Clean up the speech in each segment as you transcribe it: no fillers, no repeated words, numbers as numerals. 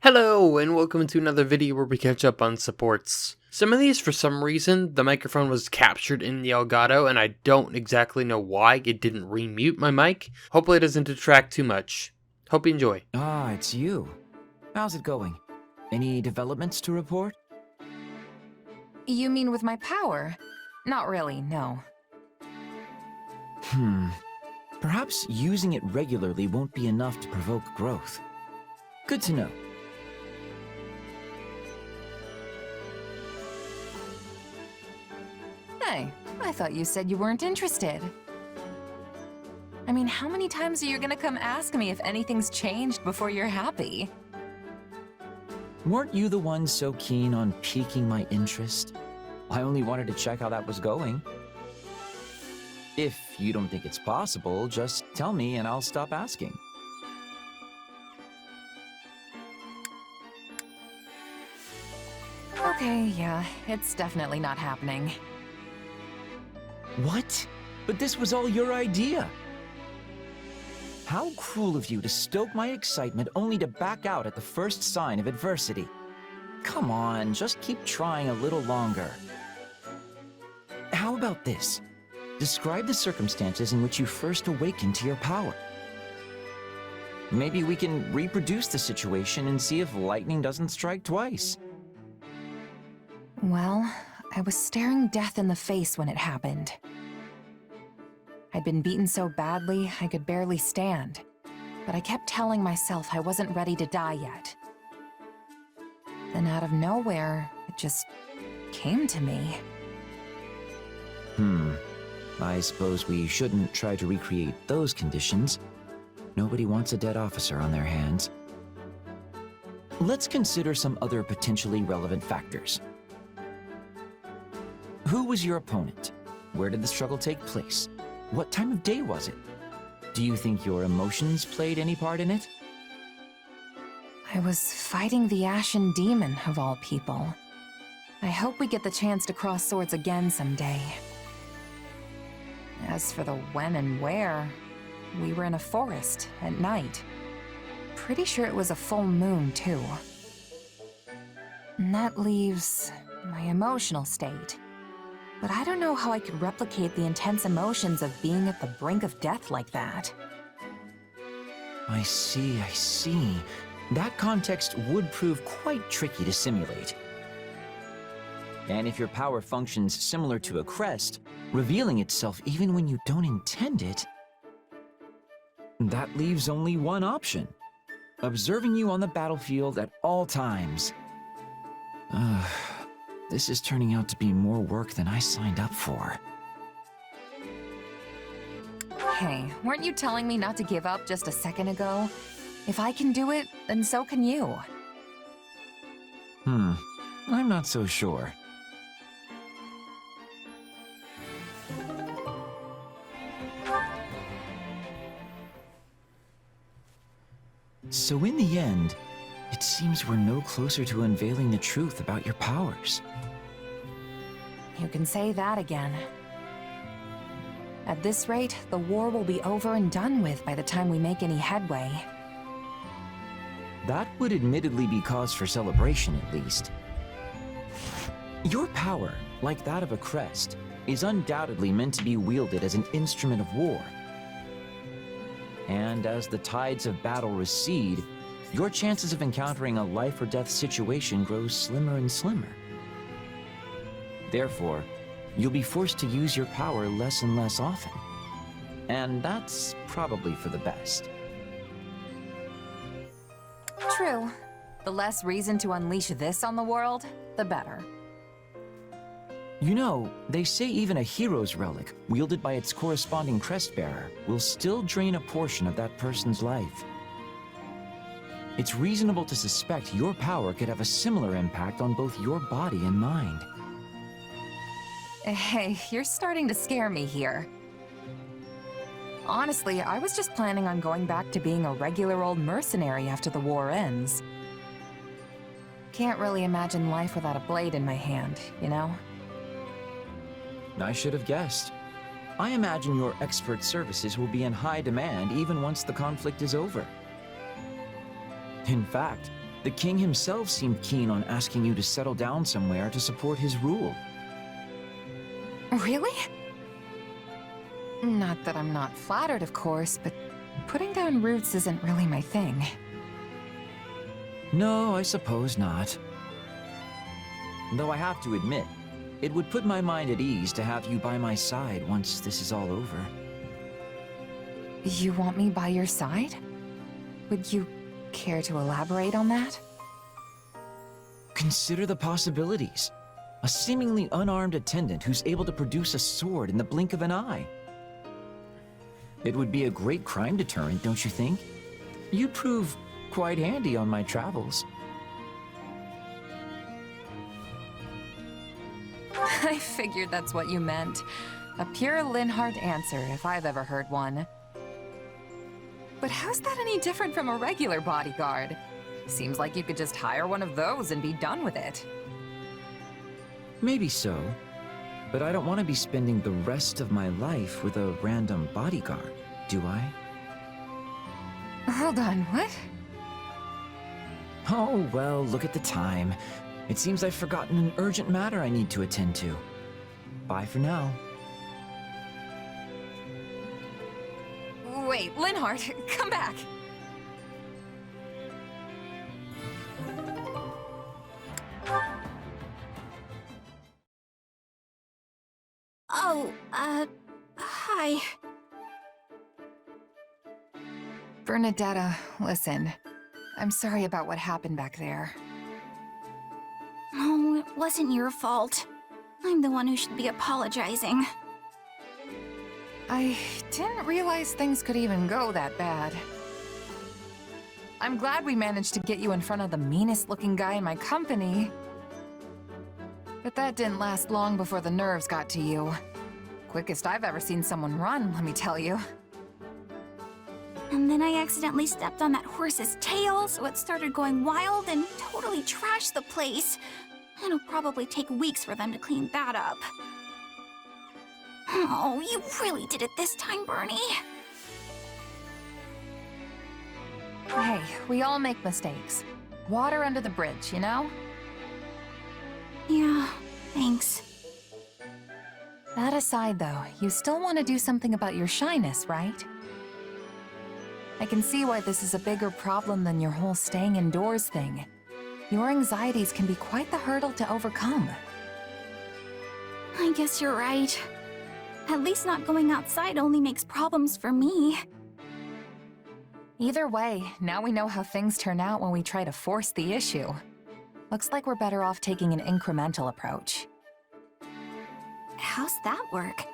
Hello, and welcome to another video where we catch up on supports. Some of these, for some reason, the microphone was captured in the Elgato, and I don't exactly know why it didn't remute my mic. Hopefully it doesn't detract too much. Hope you enjoy. Ah, it's you. How's it going? Any developments to report? You mean with my power? Not really, no. Perhaps using it regularly won't be enough to provoke growth. Good to know. Hey, I thought you said you weren't interested. I mean, how many times are you gonna come ask me if anything's changed before you're happy? Weren't you the one so keen on piquing my interest? I only wanted to check how that was going. If you don't think it's possible, just tell me and I'll stop asking. Okay, yeah, it's definitely not happening. What? But this was all your idea. How cruel of you to stoke my excitement only to back out at the first sign of adversity. Come on, just keep trying a little longer. How about this? Describe the circumstances in which you first awakened to your power. Maybe we can reproduce the situation and see if lightning doesn't strike twice. Well, I was staring death in the face when it happened. I'd been beaten so badly, I could barely stand. But I kept telling myself I wasn't ready to die yet. Then out of nowhere, it just came to me. I suppose we shouldn't try to recreate those conditions. Nobody wants a dead officer on their hands. Let's consider some other potentially relevant factors. Who was your opponent? Where did the struggle take place? What time of day was it? Do you think your emotions played any part in it? I was fighting the Ashen Demon, of all people. I hope we get the chance to cross swords again someday. As for the when and where, we were in a forest at night. Pretty sure it was a full moon, too. And that leaves my emotional state. But I don't know how I could replicate the intense emotions of being at the brink of death like that. I see. That context would prove quite tricky to simulate. And if your power functions similar to a crest, revealing itself even when you don't intend it, that leaves only one option. Observing you on the battlefield at all times. This is turning out to be more work than I signed up for. Hey, weren't you telling me not to give up just a second ago? If I can do it, then so can you. I'm not so sure. So in the end, it seems we're no closer to unveiling the truth about your powers. You can say that again. At this rate, the war will be over and done with by the time we make any headway. That would admittedly be cause for celebration, at least. Your power, like that of a crest, is undoubtedly meant to be wielded as an instrument of war. And as the tides of battle recede, your chances of encountering a life or death situation grows slimmer and slimmer. Therefore, you'll be forced to use your power less and less often. And that's probably for the best. True. The less reason to unleash this on the world, the better. You know, they say even a hero's relic, wielded by its corresponding crest bearer, will still drain a portion of that person's life. It's reasonable to suspect your power could have a similar impact on both your body and mind. Hey, you're starting to scare me here. Honestly, I was just planning on going back to being a regular old mercenary after the war ends. Can't really imagine life without a blade in my hand, you know? I should have guessed. I imagine your expert services will be in high demand even once the conflict is over. In fact, The king himself seemed keen on asking you to settle down somewhere to support his rule. Really? Not that I'm not flattered, of course, but putting down roots isn't really my thing. No, I suppose not. Though I have to admit, it would put my mind at ease to have you by my side once this is all over. You want me by your side? Would you care to elaborate on that? Consider the possibilities. A seemingly unarmed attendant who's able to produce a sword in the blink of an eye. It would be a great crime deterrent, don't you think? You'd prove quite handy on my travels. I figured that's what you meant. A pure Linhardt answer, if I've ever heard one. But how's that any different from a regular bodyguard? Seems like you could just hire one of those and be done with it. Maybe so, but I don't want to be spending the rest of my life with a random bodyguard, do I? Hold on, what? Oh, well, look at the time. It seems I've forgotten an urgent matter I need to attend to. Bye for now. Wait, Linhardt, come back! Oh, hi. Bernadetta, listen. I'm sorry about what happened back there. Oh, it wasn't your fault. I'm the one who should be apologizing. I didn't realize things could even go that bad. I'm glad we managed to get you in front of the meanest looking guy in my company. But that didn't last long before the nerves got to you. Quickest I've ever seen someone run, let me tell you. And then I accidentally stepped on that horse's tail, so it started going wild and totally trashed the place. It'll probably take weeks for them to clean that up. Oh, you really did it this time, Bernie. Hey, we all make mistakes. Water under the bridge, you know? Yeah, thanks. That aside, though, you still want to do something about your shyness, right? I can see why this is a bigger problem than your whole staying indoors thing. Your anxieties can be quite the hurdle to overcome. I guess you're right. At least not going outside only makes problems for me. Either way, now we know how things turn out when we try to force the issue. Looks like we're better off taking an incremental approach. How's that work?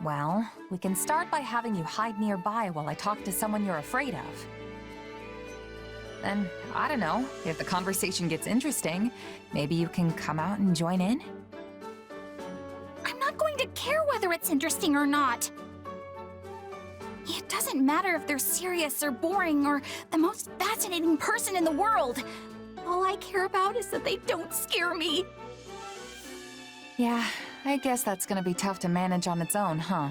Well, we can start by having you hide nearby while I talk to someone you're afraid of. Then, I don't know, if the conversation gets interesting, maybe you can come out and join in? I'm not going to care whether it's interesting or not. It doesn't matter if they're serious or boring or the most fascinating person in the world. All I care about is that they don't scare me. Yeah, I guess that's gonna be tough to manage on its own, huh?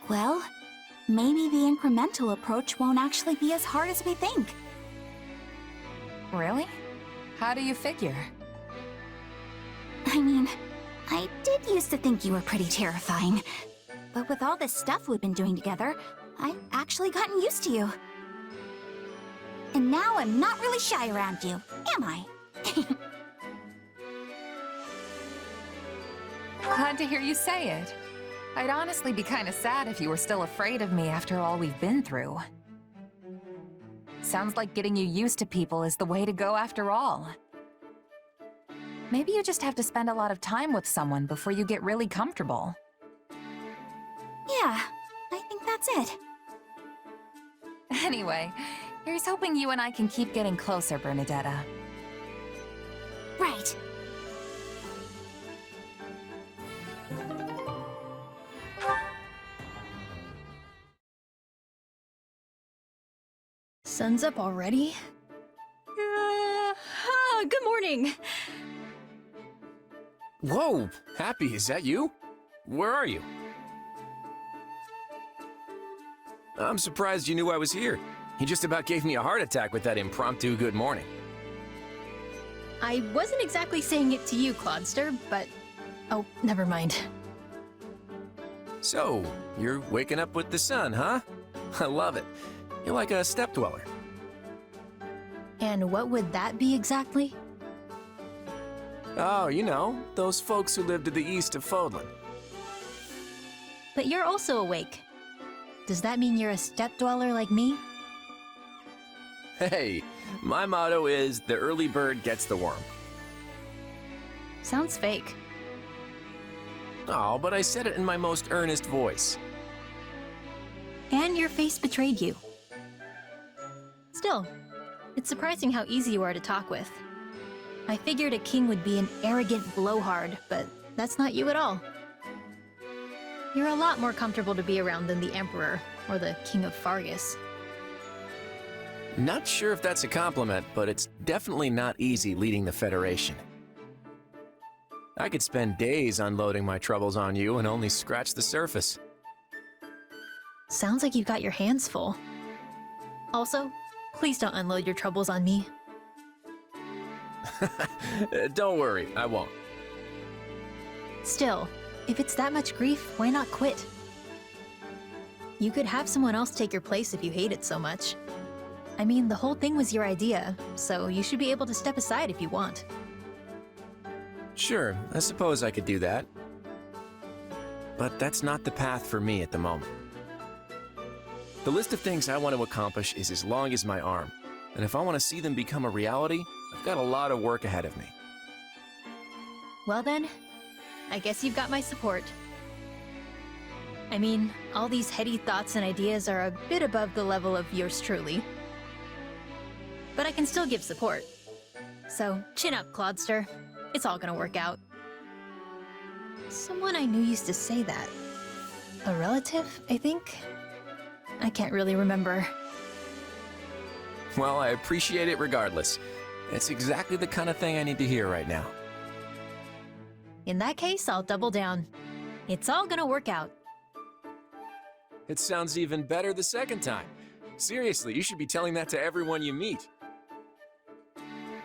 Well, maybe the incremental approach won't actually be as hard as we think. Really? How do you figure? I mean, I did used to think you were pretty terrifying. But with all this stuff we've been doing together, I've actually gotten used to you. And now I'm not really shy around you, am I? Glad to hear you say it. I'd honestly be kinda sad if you were still afraid of me after all we've been through. Sounds like getting you used to people is the way to go after all. Maybe you just have to spend a lot of time with someone before you get really comfortable. Yeah, I think that's it. Anyway, here's hoping you and I can keep getting closer, Bernadetta. Right. Sun's up already? Good morning! Whoa! Happy, is that you? Where are you? I'm surprised you knew I was here. He just about gave me a heart attack with that impromptu good morning. I wasn't exactly saying it to you, Clodster, but... Oh, never mind. So, you're waking up with the sun, huh? I love it. You're like a step dweller. And what would that be exactly? Oh, you know, those folks who live to the east of Fodlan. But you're also awake. Does that mean you're a step dweller like me? Hey, my motto is the early bird gets the worm. Sounds fake. Oh, but I said it in my most earnest voice. And your face betrayed you. Still, it's surprising how easy you are to talk with. I figured a king would be an arrogant blowhard, but that's not you at all. You're a lot more comfortable to be around than the Emperor or the King of Fargus. Not sure if that's a compliment, but it's definitely not easy leading the Federation. I could spend days unloading my troubles on you and only scratch the surface. Sounds like you've got your hands full. Also, please don't unload your troubles on me. Don't worry, I won't. Still, if it's that much grief, why not quit? You could have someone else take your place if you hate it so much. I mean, the whole thing was your idea, so you should be able to step aside if you want. Sure, I suppose I could do that. But that's not the path for me at the moment. The list of things I want to accomplish is as long as my arm, and if I want to see them become a reality, I've got a lot of work ahead of me. Well then, I guess you've got my support. I mean, all these heady thoughts and ideas are a bit above the level of yours truly. But I can still give support. So, chin up, Clodster. It's all gonna work out. Someone I knew used to say that. A relative, I think? I can't really remember. Well, I appreciate it regardless. It's exactly the kind of thing I need to hear right now. In that case, I'll double down. It's all gonna work out. It sounds even better the second time. Seriously, you should be telling that to everyone you meet.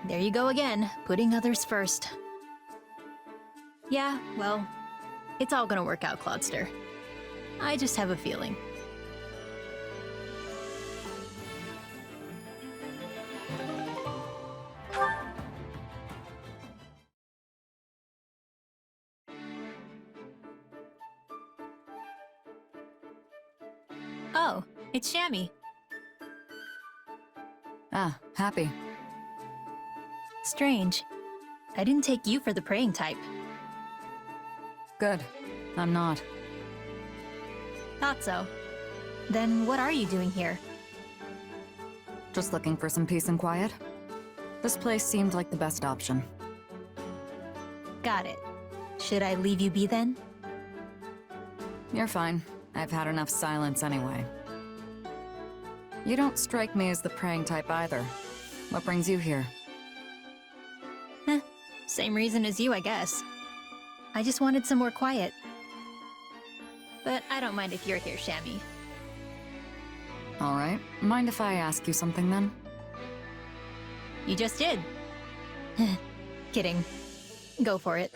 There you go again, putting others first. Yeah, well, it's all gonna work out, Clodster. I just have a feeling. Oh, it's Shammy. Ah, happy. Strange. I didn't take you for the praying type. Good. I'm not. Thought so. Then what are you doing here? Just looking for some peace and quiet. This place seemed like the best option. Got it. Should I leave you be then? You're fine. I've had enough silence anyway. You don't strike me as the praying type either. What brings you here? Same reason as you, I guess. I just wanted some more quiet. But I don't mind if you're here, Shammy. Alright. Mind if I ask you something then? You just did. Kidding. Go for it.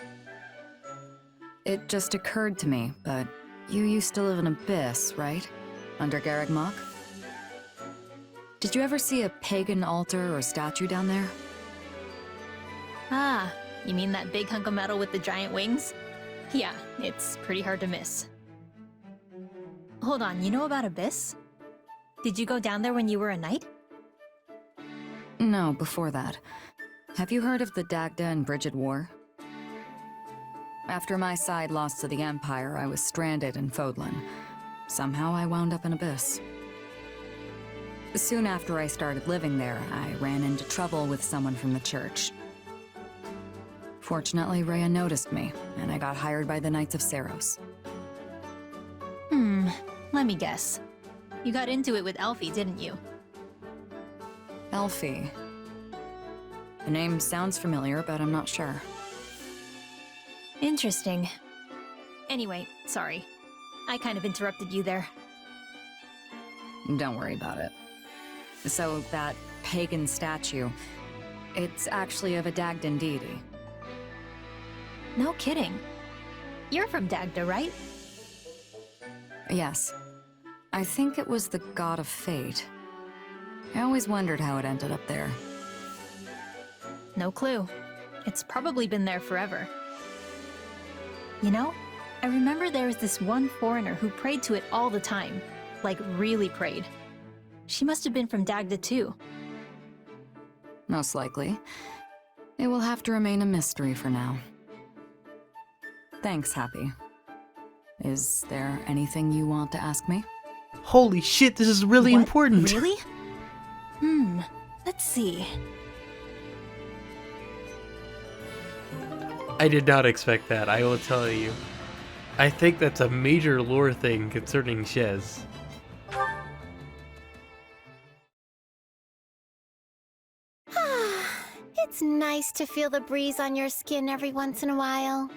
It just occurred to me, but you used to live in Abyss, right? Under Garreg Mach? Did you ever see a pagan altar or statue down there? Ah, you mean that big hunk of metal with the giant wings? Yeah, it's pretty hard to miss. Hold on, you know about Abyss? Did you go down there when you were a knight? No, before that. Have you heard of the Dagda and Bridget War? After my side lost to the Empire, I was stranded in Fodlan. Somehow I wound up in Abyss. Soon after I started living there, I ran into trouble with someone from the church. Fortunately, Rhea noticed me, and I got hired by the Knights of Saros. Let me guess. You got into it with Elfie, didn't you? Elfie. The name sounds familiar, but I'm not sure. Interesting. Anyway, sorry. I kind of interrupted you there. Don't worry about it. So that pagan statue, it's actually of a Dagdan deity. No kidding. You're from Dagda, right? Yes. I think it was the god of fate. I always wondered how it ended up there. No clue. It's probably been there forever. You know, I remember there was this one foreigner who prayed to it all the time. Like, really prayed. She must have been from Dagda too. Most likely. It will have to remain a mystery for now. Thanks, Happy. Is there anything you want to ask me? Holy shit, this is really What? important. Really? Let's see. I did not expect that, I will tell you. I think that's a major lore thing concerning Shez. It's nice to feel the breeze on your skin every once in a while.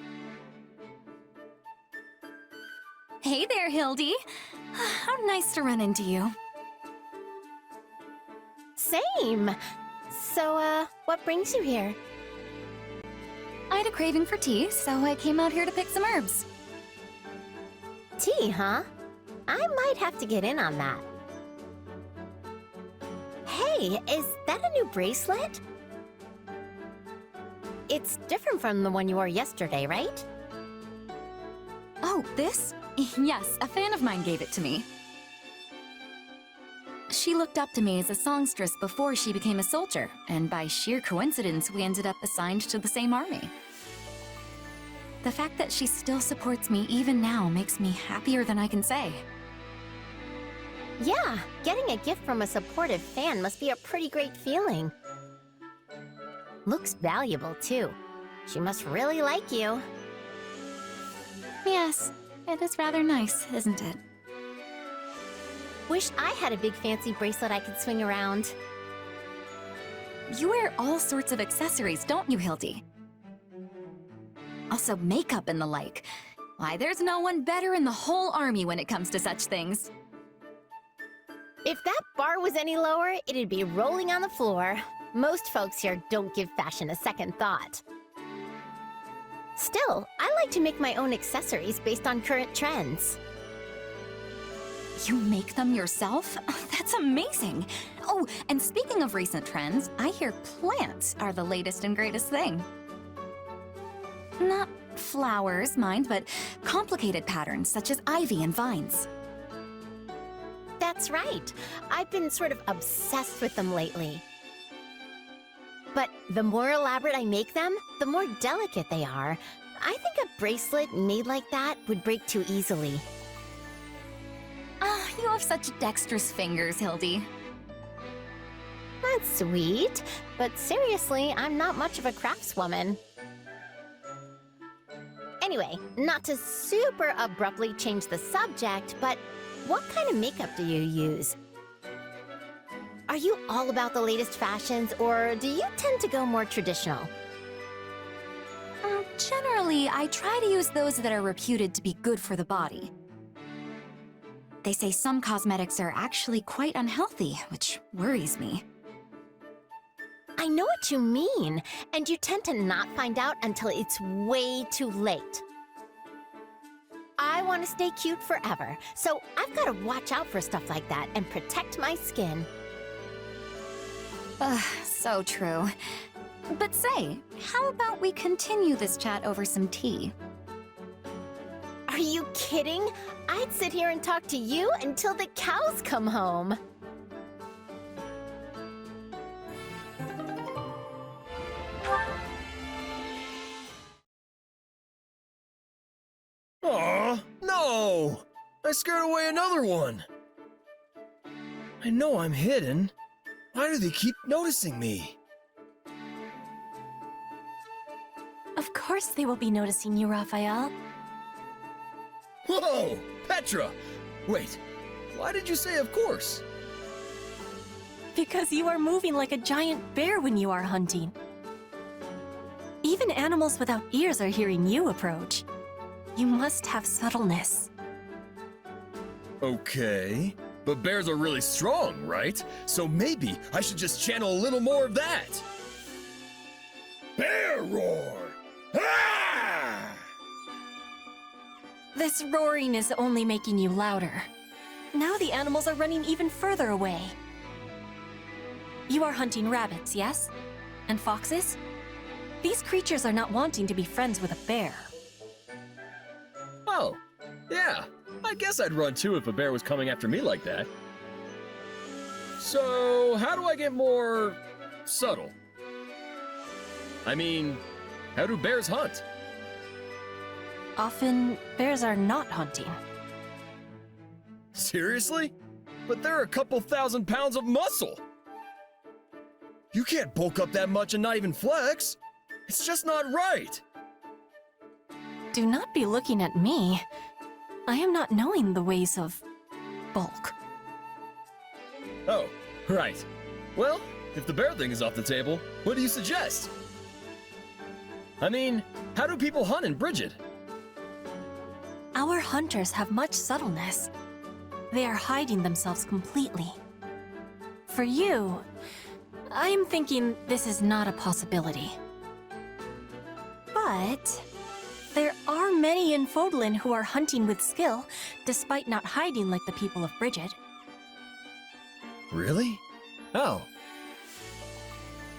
Hey there, Hildy. How nice to run into you. Same. So, what brings you here? I had a craving for tea, so I came out here to pick some herbs. Tea, huh? I might have to get in on that. Hey, is that a new bracelet? It's different from the one you wore yesterday, right? Oh, this? Yes, a fan of mine gave it to me. She looked up to me as a songstress before she became a soldier, and by sheer coincidence, we ended up assigned to the same army. The fact that she still supports me even now makes me happier than I can say. Yeah, getting a gift from a supportive fan must be a pretty great feeling. Looks valuable, too. She must really like you. Yes, it is rather nice, isn't it? Wish I had a big fancy bracelet I could swing around. You wear all sorts of accessories, don't you, Hildy? Also makeup and the like. Why, there's no one better in the whole army when it comes to such things. If that bar was any lower, it'd be rolling on the floor. Most folks here don't give fashion a second thought. Still, I like to make my own accessories based on current trends. You make them yourself? That's amazing! Oh, and speaking of recent trends, I hear plants are the latest and greatest thing. Not flowers, mind, but complicated patterns such as ivy and vines. That's right. I've been sort of obsessed with them lately. But the more elaborate I make them, the more delicate they are. I think a bracelet made like that would break too easily. Ah, you have such dexterous fingers, Hildy. That's sweet, but seriously, I'm not much of a craftswoman. Anyway, not to super abruptly change the subject, but what kind of makeup do you use? Are you all about the latest fashions, or do you tend to go more traditional? Generally, I try to use those that are reputed to be good for the body. They say some cosmetics are actually quite unhealthy, which worries me. I know what you mean, and you tend to not find out until it's way too late. I want to stay cute forever, so I've got to watch out for stuff like that and protect my skin. Ugh, so true. But say, how about we continue this chat over some tea? Are you kidding? I'd sit here and talk to you until the cows come home. Aw, no! I scared away another one! I know I'm hidden. Why do they keep noticing me? Of course they will be noticing you, Raphael. Whoa! Petra! Wait, why did you say of course? Because you are moving like a giant bear when you are hunting. Even animals without ears are hearing you approach. You must have subtleness. Okay, But bears are really strong, right? So maybe I should just channel a little more of that. Bear roar! Ah! This roaring is only making you louder. Now the animals are running even further away. You are hunting rabbits, yes? And foxes? These creatures are not wanting to be friends with a bear. Oh, yeah. I guess I'd run too if a bear was coming after me like that. So, how do I get more subtle? I mean, how do bears hunt? Often, bears are not hunting. Seriously? But they're a couple thousand pounds of muscle! You can't bulk up that much and not even flex! It's just not right! Do not be looking at me. I am not knowing the ways of bulk. Oh, right. Well, if the bear thing is off the table, what do you suggest? I mean, how do people hunt in Bridget? Our hunters have much subtleness. They are hiding themselves completely. For you, I am thinking this is not a possibility. But there are many in Fodlan who are hunting with skill, despite not hiding like the people of Bridget. Really? Oh.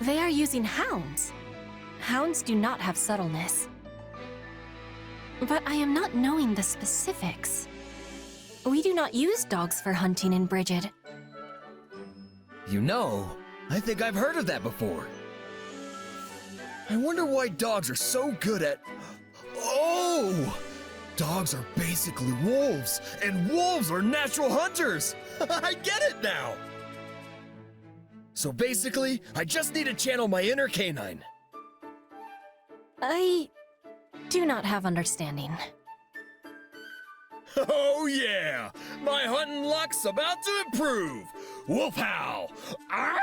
They are using hounds. Hounds do not have subtleness. But I am not knowing the specifics. We do not use dogs for hunting in Bridget. You know, I think I've heard of that before. I wonder why dogs are so good at... Oh! Dogs are basically wolves, and wolves are natural hunters! I get it now! So basically, I just need to channel my inner canine. I do not have understanding. Oh yeah! My hunting luck's about to improve! Wolf howl! Arrgh!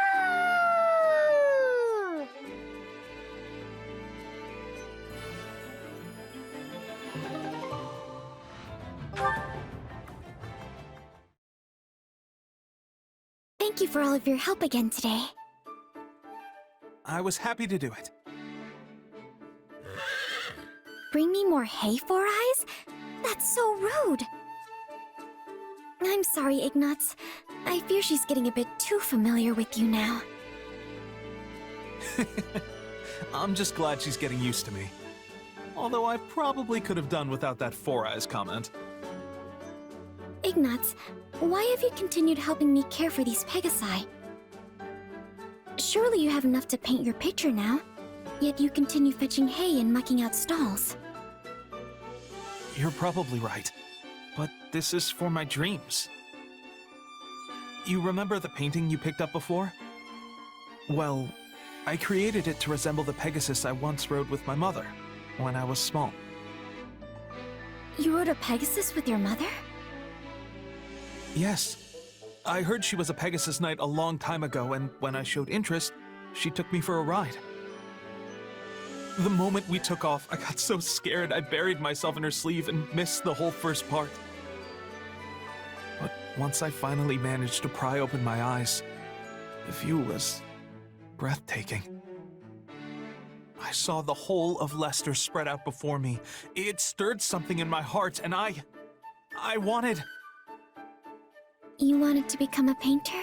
Thank you for all of your help again today. I was happy to do it. Bring me more hay, Four Eyes? That's so rude. I'm sorry, Ignatz. I fear she's getting a bit too familiar with you now. I'm just glad she's getting used to me. Although I probably could have done without that Four Eyes comment. Ignatz, why have you continued helping me care for these Pegasi? Surely you have enough to paint your picture now, yet you continue fetching hay and mucking out stalls. You're probably right. But this is for my dreams. You remember the painting you picked up before? Well, I created it to resemble the Pegasus I once rode with my mother when I was small. You rode a Pegasus with your mother? Yes. I heard she was a Pegasus Knight a long time ago, and when I showed interest, she took me for a ride. The moment we took off, I got so scared I buried myself in her sleeve and missed the whole first part. But once I finally managed to pry open my eyes, the view was breathtaking. I saw the whole of Leicester spread out before me. It stirred something in my heart, and I wanted... You wanted to become a painter?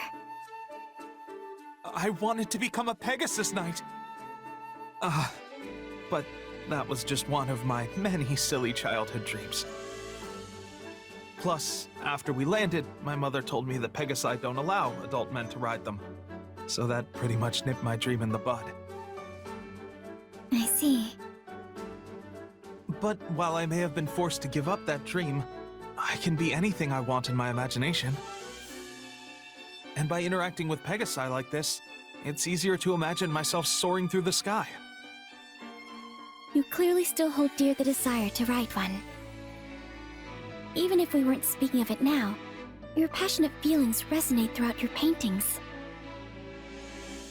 I wanted to become a Pegasus Knight. But that was just one of my many silly childhood dreams. Plus, after we landed, my mother told me that Pegasi don't allow adult men to ride them. So that pretty much nipped my dream in the bud. I see. But while I may have been forced to give up that dream, I can be anything I want in my imagination. And by interacting with Pegasi like this, it's easier to imagine myself soaring through the sky. You clearly still hold dear the desire to ride one. Even if we weren't speaking of it now, your passionate feelings resonate throughout your paintings.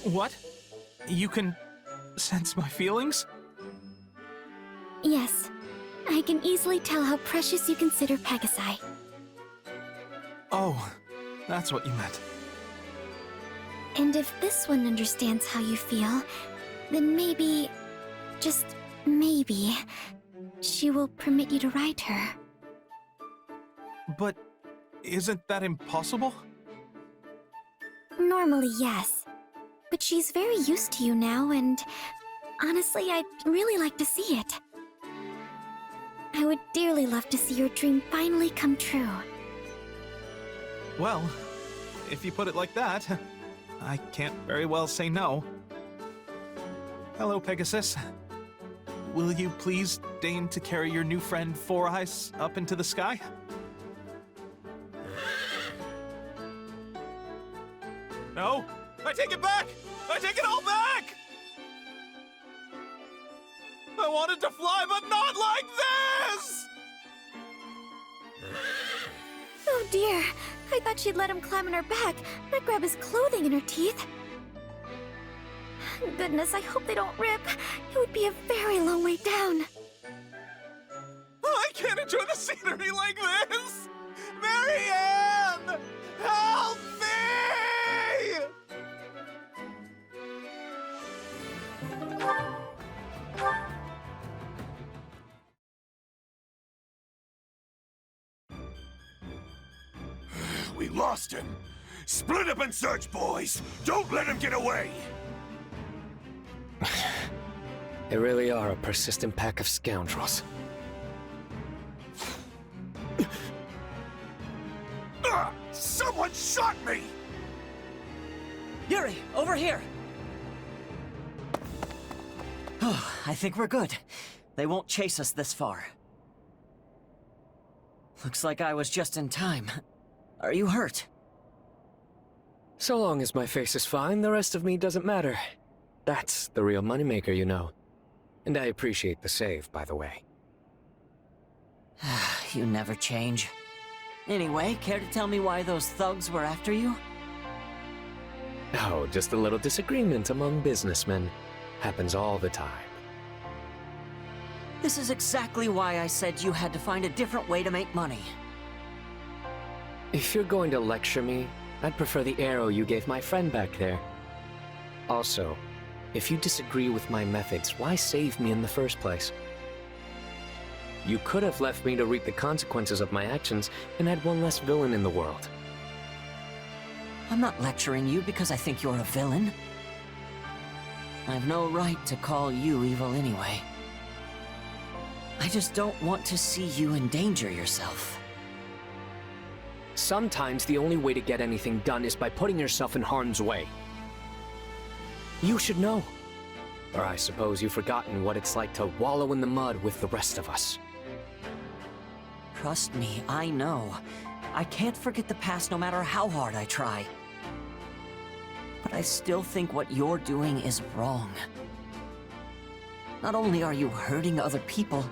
What? You can sense my feelings? Yes, I can easily tell how precious you consider Pegasi. Oh, That's what you meant. And if this one understands how you feel, then maybe, just maybe, she will permit you to ride her. But isn't that impossible? Normally, yes. But she's very used to you now, and honestly, I'd really like to see it. I would dearly love to see your dream finally come true. Well, if you put it like that, I can't very well say no. Hello, Pegasus. Will you please deign to carry your new friend Four Eyes up into the sky? No? I take it back! I take it all back! I wanted to fly, but not like this! Oh dear, I thought she'd let him climb on her back, not grab his clothing in her teeth. Goodness, I hope they don't rip. It would be a very long way down. I can't enjoy the scenery like this! Marianne! Help me! We lost him! Split up and search, boys! Don't let him get away! They really are a persistent pack of scoundrels. Someone shot me! Yuri, over here! Oh, I think we're good. They won't chase us this far. Looks like I was just in time. Are you hurt? So long as my face is fine, the rest of me doesn't matter. That's the real moneymaker, you know. And I appreciate the save, by the way. You never change. Anyway, care to tell me why those thugs were after you? Oh, just a little disagreement among businessmen. Happens all the time. This is exactly why I said you had to find a different way to make money. If you're going to lecture me, I'd prefer the arrow you gave my friend back there. Also, if you disagree with my methods, why save me in the first place? You could have left me to reap the consequences of my actions and had one less villain in the world. I'm not lecturing you because I think you're a villain. I've no right to call you evil anyway. I just don't want to see you endanger yourself. Sometimes the only way to get anything done is by putting yourself in harm's way. You should know. Or I suppose you've forgotten what it's like to wallow in the mud with the rest of us. Trust me, I know. I can't forget the past no matter how hard I try. But I still think what you're doing is wrong. Not only are you hurting other people,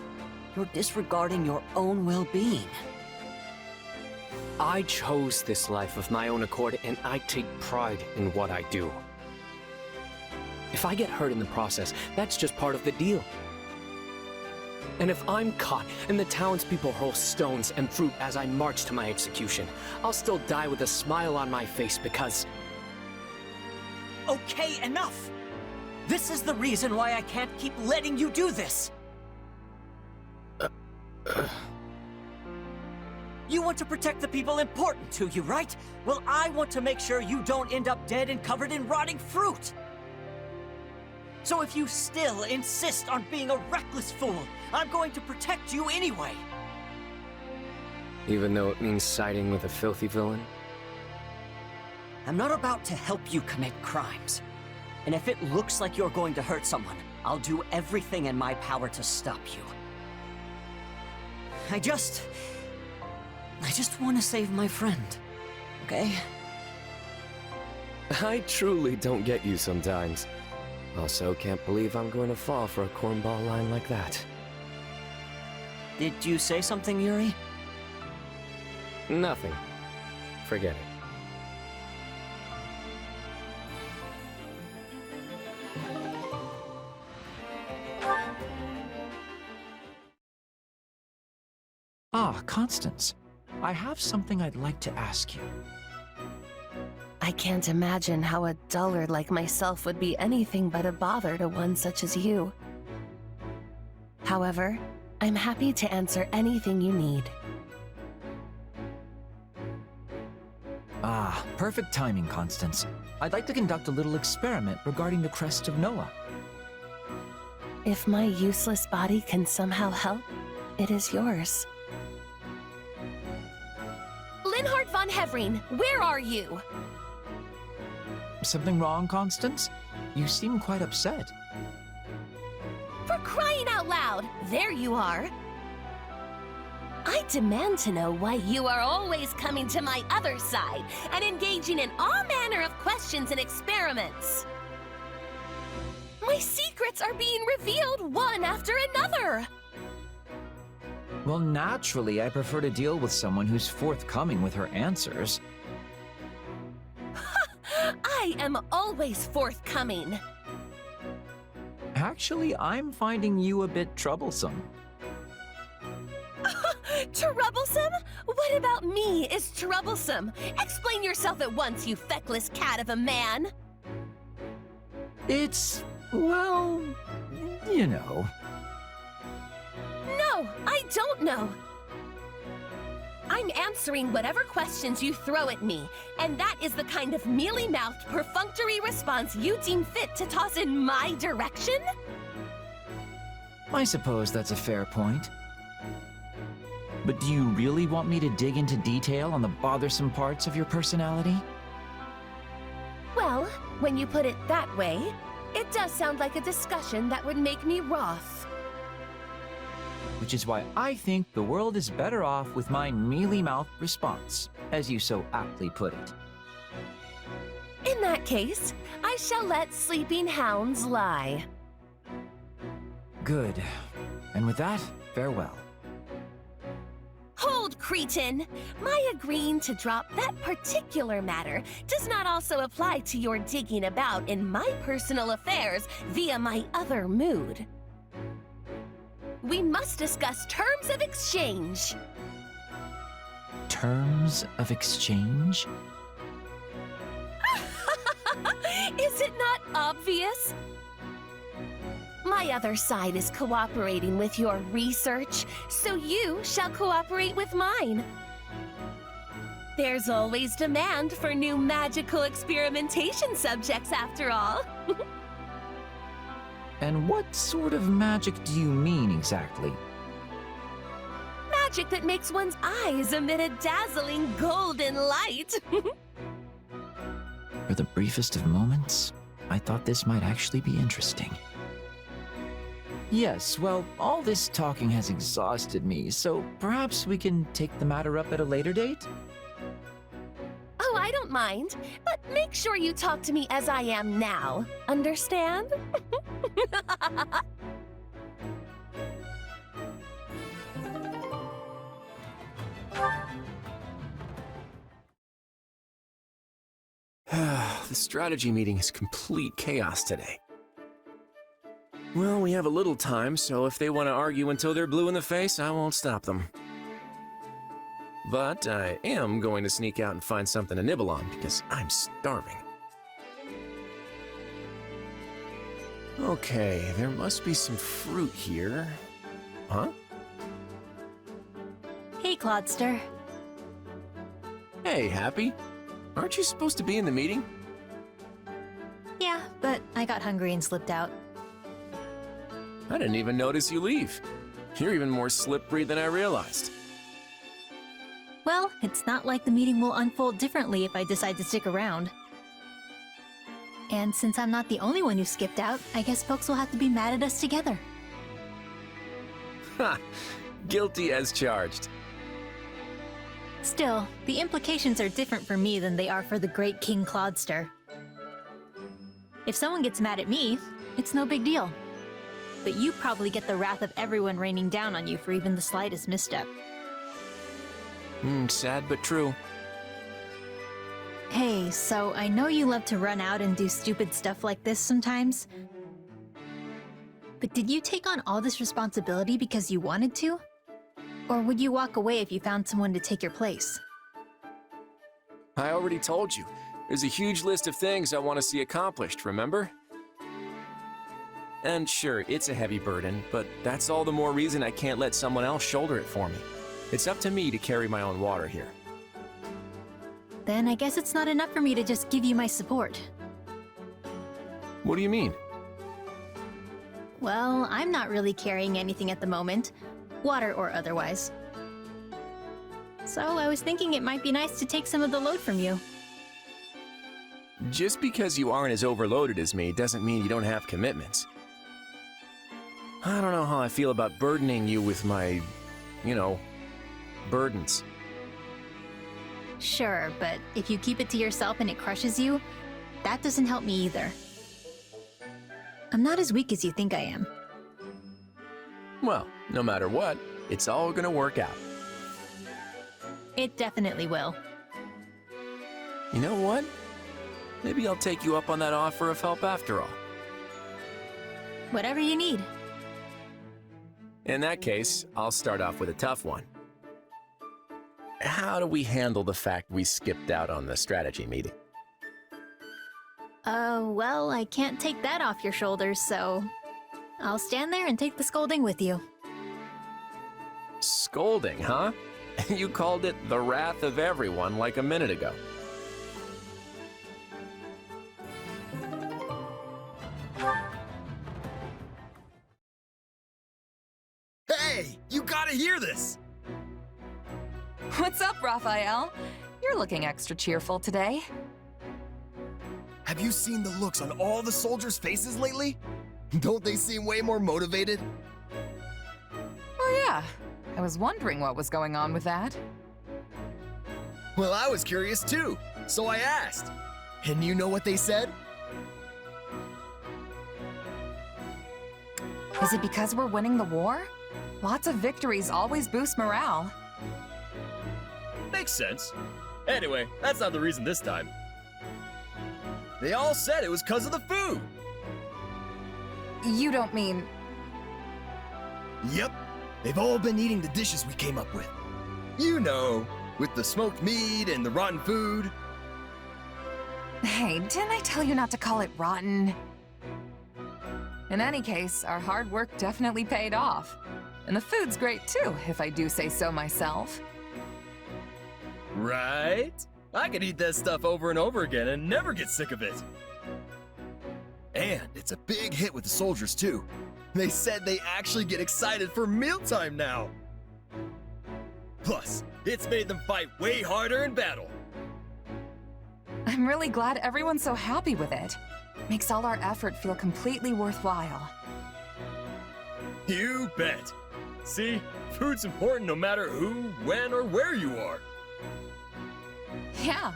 you're disregarding your own well-being. I chose this life of my own accord, and I take pride in what I do. If I get hurt in the process, that's just part of the deal. And if I'm caught and the townspeople hurl stones and fruit as I march to my execution, I'll still die with a smile on my face because... Okay, enough! This is the reason why I can't keep letting you do this! You want to protect the people important to you, right? Well, I want to make sure you don't end up dead and covered in rotting fruit! So if you still insist on being a reckless fool, I'm going to protect you anyway! Even though it means siding with a filthy villain? I'm not about to help you commit crimes. And if it looks like you're going to hurt someone, I'll do everything in my power to stop you. I just want to save my friend, okay? I truly don't get you sometimes. Also, can't believe I'm going to fall for a cornball line like that. Did you say something, Yuri? Nothing. Forget it. Ah, Constance. I have something I'd like to ask you. I can't imagine how a dullard like myself would be anything but a bother to one such as you. However, I'm happy to answer anything you need. Ah, perfect timing, Constance. I'd like to conduct a little experiment regarding the crest of Noah. If my useless body can somehow help, it is yours. Linhard von Hevering, where are you? Something wrong, Constance? You seem quite upset. For crying out loud! There you are! I demand to know why you are always coming to my other side and engaging in all manner of questions and experiments. My secrets are being revealed one after another! Well, naturally, I prefer to deal with someone who's forthcoming with her answers. I am always forthcoming. Actually, I'm finding you a bit troublesome. Troublesome? What about me is troublesome? Explain yourself at once, you feckless cat of a man! It's, well, you know. No, I don't know. I'm answering whatever questions you throw at me, and that is the kind of mealy-mouthed, perfunctory response you deem fit to toss in my direction? I suppose that's a fair point. But do you really want me to dig into detail on the bothersome parts of your personality? Well, when you put it that way, it does sound like a discussion that would make me wroth. Which is why I think the world is better off with my mealy-mouthed response, as you so aptly put it. In that case, I shall let sleeping hounds lie. Good. And with that, farewell. Hold, cretin! My agreeing to drop that particular matter does not also apply to your digging about in my personal affairs via my other mood. We must discuss terms of exchange. Terms of exchange? Is it not obvious? My other side is cooperating with your research, so you shall cooperate with mine. There's always demand for new magical experimentation subjects, after all. And what sort of magic do you mean exactly? Magic that makes one's eyes emit a dazzling golden light. For the briefest of moments, I thought this might actually be interesting. Yes, well, all this talking has exhausted me, so perhaps we can take the matter up at a later date? Oh, I don't mind, but make sure you talk to me as I am now. Understand? The strategy meeting is complete chaos today. Well, we have a little time, so if they want to argue until they're blue in the face, I won't stop them. But I am going to sneak out and find something to nibble on, because I'm starving. Okay, there must be some fruit here. Huh? Hey, Clodster. Hey, Happy. Aren't you supposed to be in the meeting? Yeah, but I got hungry and slipped out. I didn't even notice you leave. You're even more slippery than I realized. Well, it's not like the meeting will unfold differently if I decide to stick around. And since I'm not the only one who skipped out, I guess folks will have to be mad at us together. Ha! Guilty as charged. Still, the implications are different for me than they are for the great King Clodster. If someone gets mad at me, it's no big deal. But you probably get the wrath of everyone raining down on you for even the slightest misstep. Sad but true. Hey, so I know you love to run out and do stupid stuff like this sometimes. But did you take on all this responsibility because you wanted to? Or would you walk away if you found someone to take your place? I already told you. There's a huge list of things I want to see accomplished, remember? And sure, it's a heavy burden, but that's all the more reason I can't let someone else shoulder it for me. It's up to me to carry my own water here. Then I guess it's not enough for me to just give you my support. What do you mean? Well, I'm not really carrying anything at the moment, water or otherwise. So I was thinking it might be nice to take some of the load from you. Just because you aren't as overloaded as me doesn't mean you don't have commitments. I don't know how I feel about burdening you with my, burdens. Sure, but if you keep it to yourself and it crushes you, that doesn't help me either. I'm not as weak as you think I am. Well, no matter what, it's all gonna work out. It definitely will. You know what? Maybe I'll take you up on that offer of help after all. Whatever you need. In that case, I'll start off with a tough one. How do we handle the fact we skipped out on the strategy meeting? Well, I can't take that off your shoulders, so I'll stand there and take the scolding with you. Scolding, huh? You called it the wrath of everyone like a minute ago. Hey, you gotta hear this! What's up, Raphael? You're looking extra cheerful today. Have you seen the looks on all the soldiers' faces lately? Don't they seem way more motivated? Oh yeah, I was wondering what was going on with that. Well, I was curious too, so I asked. And you know what they said? Is it because we're winning the war? Lots of victories always boost morale. Makes sense. Anyway, that's not the reason this time. They all said it was because of the food. You don't mean... Yep, they've all been eating the dishes we came up with. You know, with the smoked meat and the rotten food. Hey, didn't I tell you not to call it rotten? In any case, our hard work definitely paid off. And the food's great too, if I do say so myself. Right? I could eat that stuff over and over again and never get sick of it. And it's a big hit with the soldiers too. They said they actually get excited for mealtime now. Plus, it's made them fight way harder in battle. I'm really glad everyone's so happy with it. Makes all our effort feel completely worthwhile. You bet. See, food's important no matter who, when, or where you are. Yeah,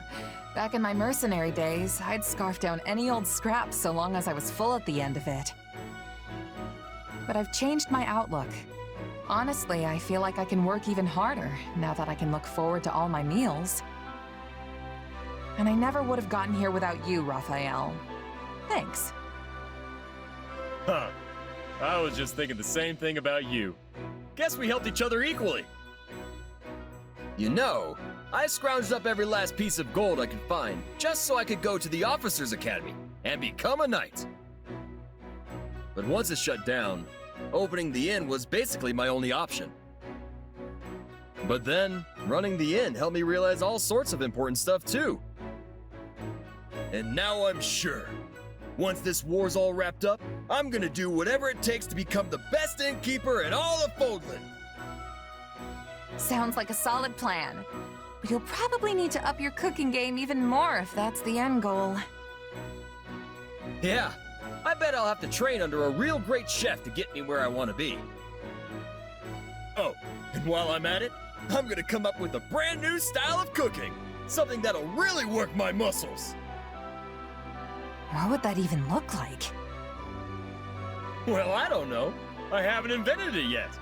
back in my mercenary days, I'd scarf down any old scrap so long as I was full at the end of it. But I've changed my outlook. Honestly, I feel like I can work even harder now that I can look forward to all my meals. And I never would have gotten here without you, Raphael. Thanks. Huh. I was just thinking the same thing about you. Guess we helped each other equally. You know, I scrounged up every last piece of gold I could find just so I could go to the Officers Academy and become a knight. But once it shut down, opening the inn was basically my only option. But then, running the inn helped me realize all sorts of important stuff too. And now I'm sure, once this war's all wrapped up, I'm gonna do whatever it takes to become the best innkeeper in all of Foldland. Sounds like a solid plan. But you'll probably need to up your cooking game even more if that's the end goal. Yeah, I bet I'll have to train under a real great chef to get me where I want to be. Oh, and while I'm at it, I'm gonna come up with a brand new style of cooking. Something that'll really work my muscles. What would that even look like? Well, I don't know. I haven't invented it yet.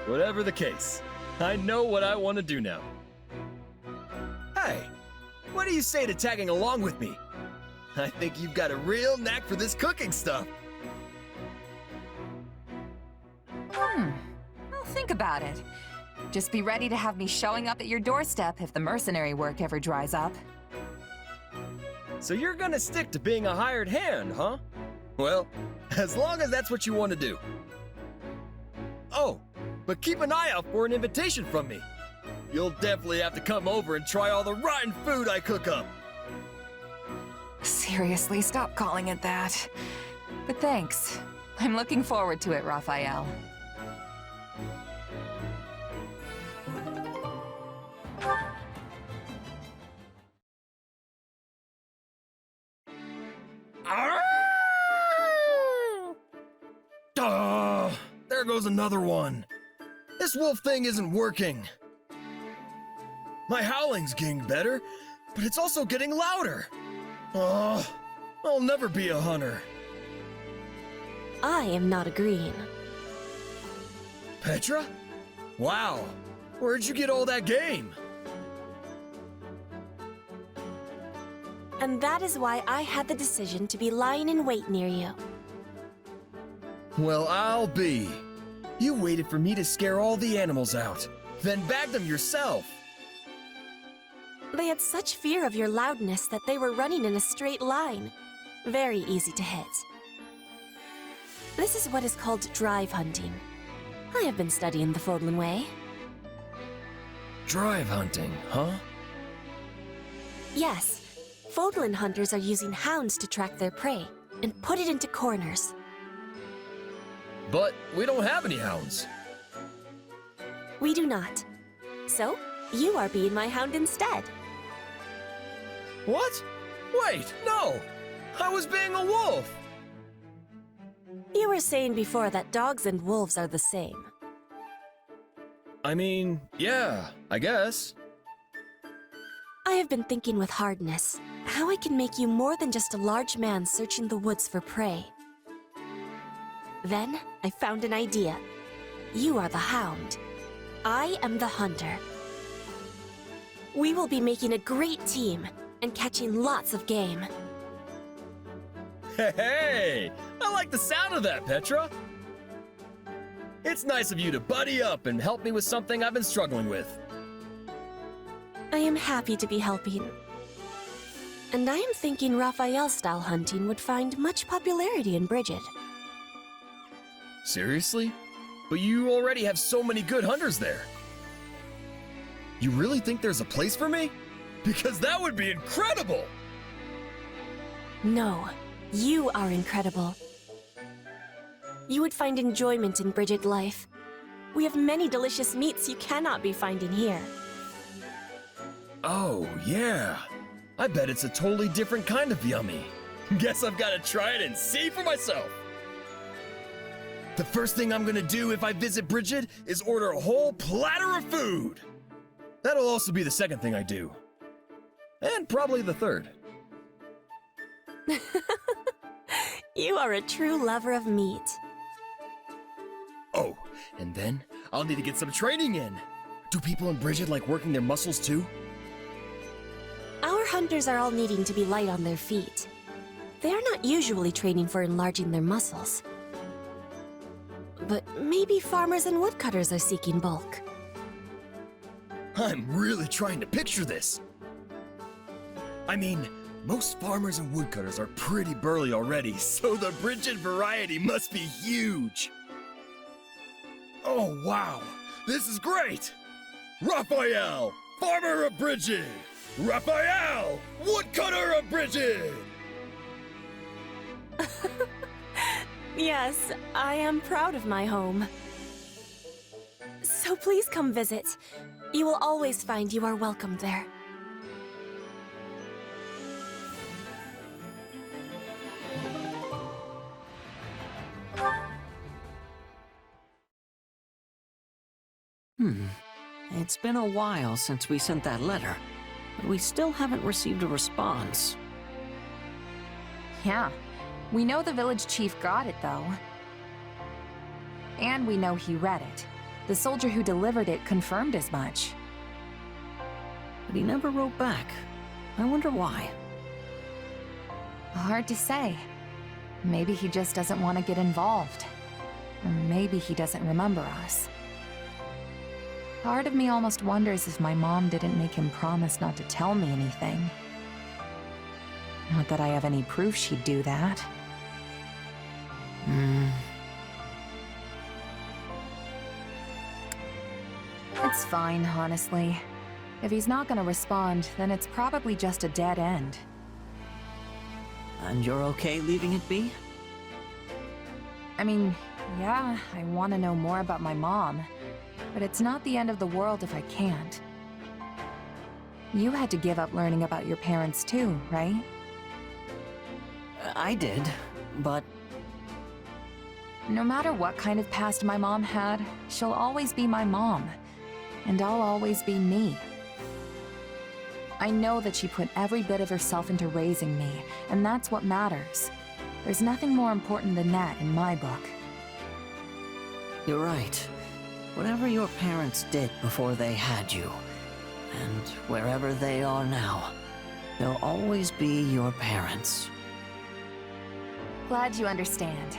Whatever the case, I know what I want to do now. Hey, what do you say to tagging along with me? I think you've got a real knack for this cooking stuff. I'll think about it. Just be ready to have me showing up at your doorstep if the mercenary work ever dries up. So you're gonna stick to being a hired hand, huh? Well, as long as that's what you want to do. Oh, but keep an eye out for an invitation from me. You'll definitely have to come over and try all the rotten food I cook up. Seriously, stop calling it that. But thanks. I'm looking forward to it, Raphael. There goes another one. This wolf thing isn't working. My howling's getting better, but it's also getting louder. I'll never be a hunter. I am not agreeing. Petra? Wow, where'd you get all that game? And that is why I had the decision to be lying in wait near you. Well, I'll be. You waited for me to scare all the animals out, then bagged them yourself. They had such fear of your loudness that they were running in a straight line. Very easy to hit. This is what is called drive hunting. I have been studying the Fodlan way. Drive hunting, huh? Yes, Fodlan hunters are using hounds to track their prey and put it into corners. But we don't have any hounds. We do not. So, you are being my hound instead. What? Wait, no! I was being a wolf! You were saying before that dogs and wolves are the same. I mean, yeah, I guess. I have been thinking with hardness how I can make you more than just a large man searching the woods for prey. Then, I found an idea. You are the hound. I am the hunter. We will be making a great team and catching lots of game. Hey, I like the sound of that, Petra. It's nice of you to buddy up and help me with something I've been struggling with. I am happy to be helping. And I am thinking Raphael-style hunting would find much popularity in Bridget. Seriously? But you already have so many good hunters there. You really think there's a place for me? Because that would be incredible! No, you are incredible. You would find enjoyment in Bridget life. We have many delicious meats you cannot be finding here. Oh, yeah. I bet it's a totally different kind of yummy. Guess I've got to try it and see for myself. The first thing I'm gonna do if I visit Bridget is order a whole platter of food. That'll also be the second thing I do. And probably the third. You are a true lover of meat. Oh, and then I'll need to get some training in. Do people in Bridget like working their muscles too? Our hunters are all needing to be light on their feet. They are not usually training for enlarging their muscles. But maybe farmers and woodcutters are seeking bulk. I'm really trying to picture this. I mean, most farmers and woodcutters are pretty burly already, so the Bridget variety must be huge. Oh, wow. This is great. Raphael, farmer of Bridget. Raphael, woodcutter of Bridget. Yes, I am proud of my home. So please come visit. You will always find you are welcome there. It's been a while since we sent that letter, but we still haven't received a response. Yeah. We know the village chief got it, though. And we know he read it. The soldier who delivered it confirmed as much. But he never wrote back. I wonder why. Hard to say. Maybe he just doesn't want to get involved. Or maybe he doesn't remember us. Part of me almost wonders if my mom didn't make him promise not to tell me anything. Not that I have any proof she'd do that. It's fine, honestly. If he's not gonna respond, then it's probably just a dead end. And you're okay leaving it be? I mean, yeah, I want to know more about my mom, but it's not the end of the world if I can't. You had to give up learning about your parents too, right? I did, but... No matter what kind of past my mom had, she'll always be my mom, and I'll always be me. I know that she put every bit of herself into raising me, and that's what matters. There's nothing more important than that in my book. You're right. Whatever your parents did before they had you, and wherever they are now, they'll always be your parents. Glad you understand.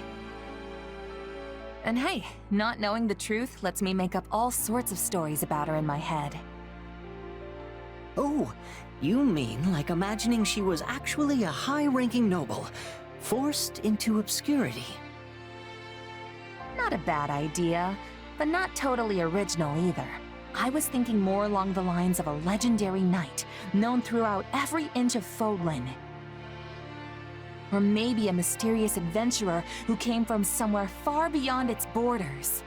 And hey, not knowing the truth lets me make up all sorts of stories about her in my head. Oh, you mean like imagining she was actually a high-ranking noble, forced into obscurity? Not a bad idea, but not totally original either. I was thinking more along the lines of a legendary knight, known throughout every inch of Fodlan. Or maybe a mysterious adventurer who came from somewhere far beyond its borders.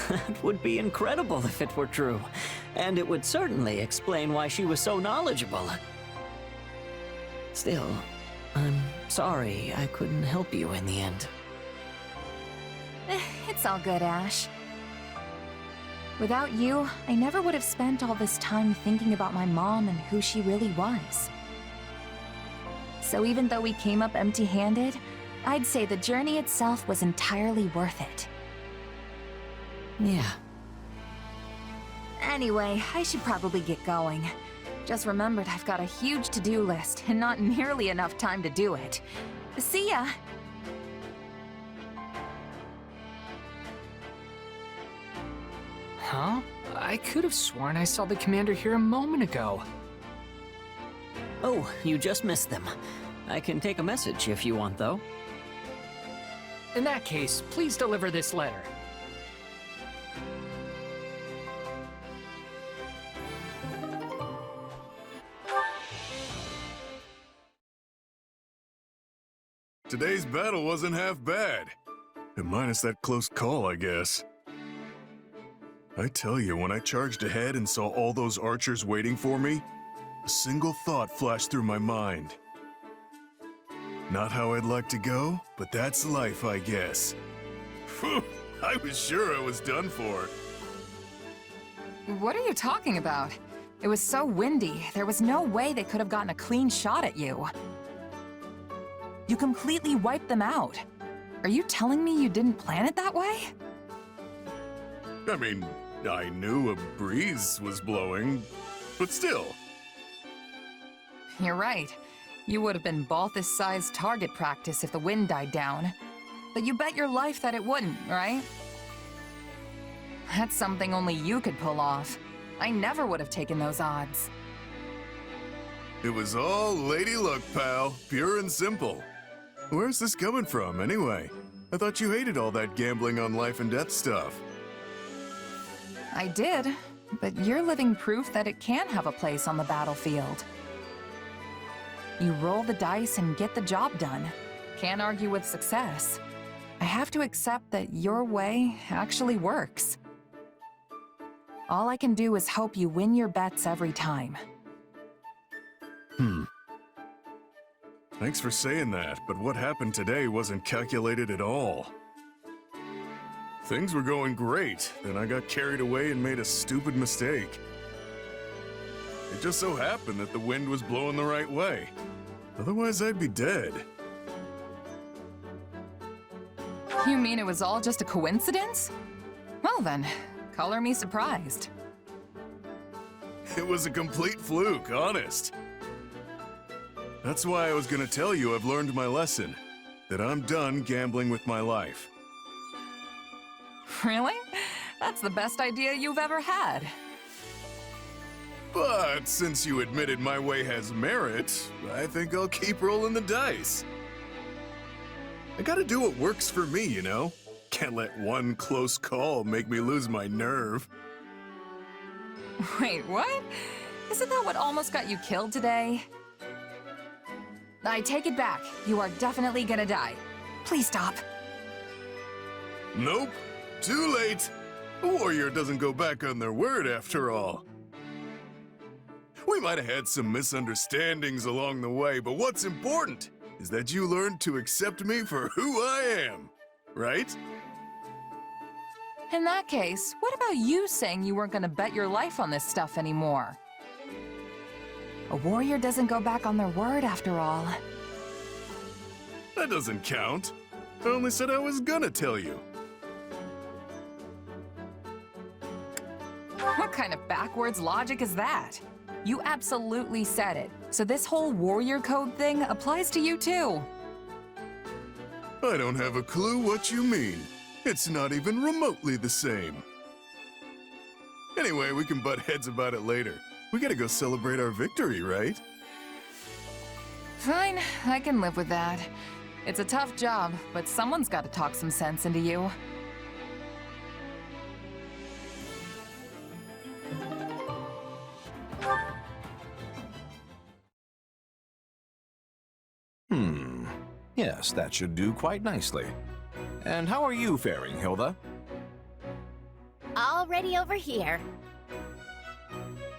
That would be incredible if it were true, and it would certainly explain why she was so knowledgeable. Still, I'm sorry I couldn't help you in the end. It's all good, Ash. Without you, I never would have spent all this time thinking about my mom and who she really was. So even though we came up empty-handed, I'd say the journey itself was entirely worth it. Yeah. Anyway, I should probably get going. Just remembered I've got a huge to-do list and not nearly enough time to do it. See ya! Huh? I could have sworn I saw the commander here a moment ago. Oh, you just missed them. I can take a message if you want, though. In that case, please deliver this letter. Today's battle wasn't half bad. Minus that close call, I guess. I tell you, when I charged ahead and saw all those archers waiting for me, a single thought flashed through my mind. Not how I'd like to go, but that's life, I guess. Phew, I was sure I was done for. What are you talking about? It was so windy, there was no way they could have gotten a clean shot at you. You completely wiped them out. Are you telling me you didn't plan it that way? I mean, I knew a breeze was blowing, but still. You're right. You would have been Balthus-sized target practice if the wind died down. But you bet your life that it wouldn't, right? That's something only you could pull off. I never would have taken those odds. It was all lady luck, pal. Pure and simple. Where's this coming from, anyway? I thought you hated all that gambling on life and death stuff. I did, but you're living proof that it can have a place on the battlefield. You roll the dice and get the job done. Can't argue with success. I have to accept that your way actually works. All I can do is hope you win your bets every time. Thanks for saying that, but what happened today wasn't calculated at all. Things were going great, then I got carried away and made a stupid mistake. It just so happened that the wind was blowing the right way. Otherwise, I'd be dead. You mean it was all just a coincidence? Well then, color me surprised. It was a complete fluke, honest. That's why I was gonna tell you I've learned my lesson. That I'm done gambling with my life. Really? That's the best idea you've ever had. But since you admitted my way has merit, I think I'll keep rolling the dice. I gotta do what works for me, you know? Can't let one close call make me lose my nerve. Wait, what? Isn't that what almost got you killed today? I take it back. You are definitely gonna die. Please stop. Nope. Too late. A warrior doesn't go back on their word after all. We might have had some misunderstandings along the way, but what's important is that you learned to accept me for who I am, right? In that case, what about you saying you weren't gonna bet your life on this stuff anymore? A warrior doesn't go back on their word after all. That doesn't count. I only said I was gonna tell you. What kind of backwards logic is that? You absolutely said it. So this whole warrior code thing applies to you too. I don't have a clue what you mean. It's not even remotely the same. Anyway, we can butt heads about it later. We gotta go celebrate our victory, right? Fine, I can live with that. It's a tough job, but someone's got to talk some sense into you. Yes, that should do quite nicely. And how are you faring, Hilda? Already over here.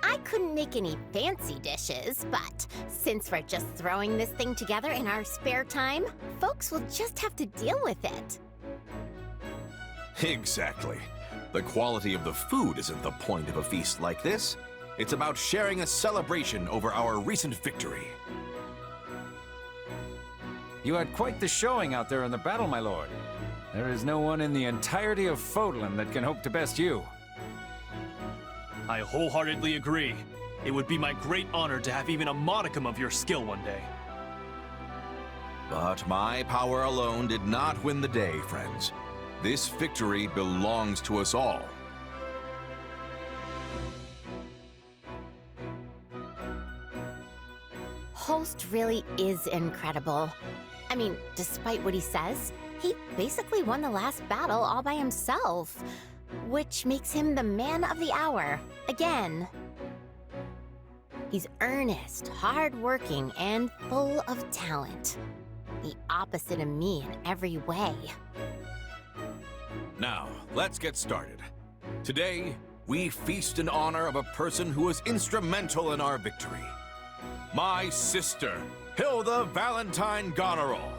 I couldn't make any fancy dishes, but since we're just throwing this thing together in our spare time, folks will just have to deal with it. Exactly. The quality of the food isn't the point of a feast like this. It's about sharing a celebration over our recent victory. You had quite the showing out there in the battle, my lord. There is no one in the entirety of Fodlan that can hope to best you. I wholeheartedly agree. It would be my great honor to have even a modicum of your skill one day. But my power alone did not win the day, friends. This victory belongs to us all. Host really is incredible. I mean, despite what he says, he basically won the last battle all by himself, which makes him the man of the hour, again. He's earnest, hardworking, and full of talent. The opposite of me in every way. Now, let's get started. Today, we feast in honor of a person who was instrumental in our victory. My sister, Hilda Valentine Goneril.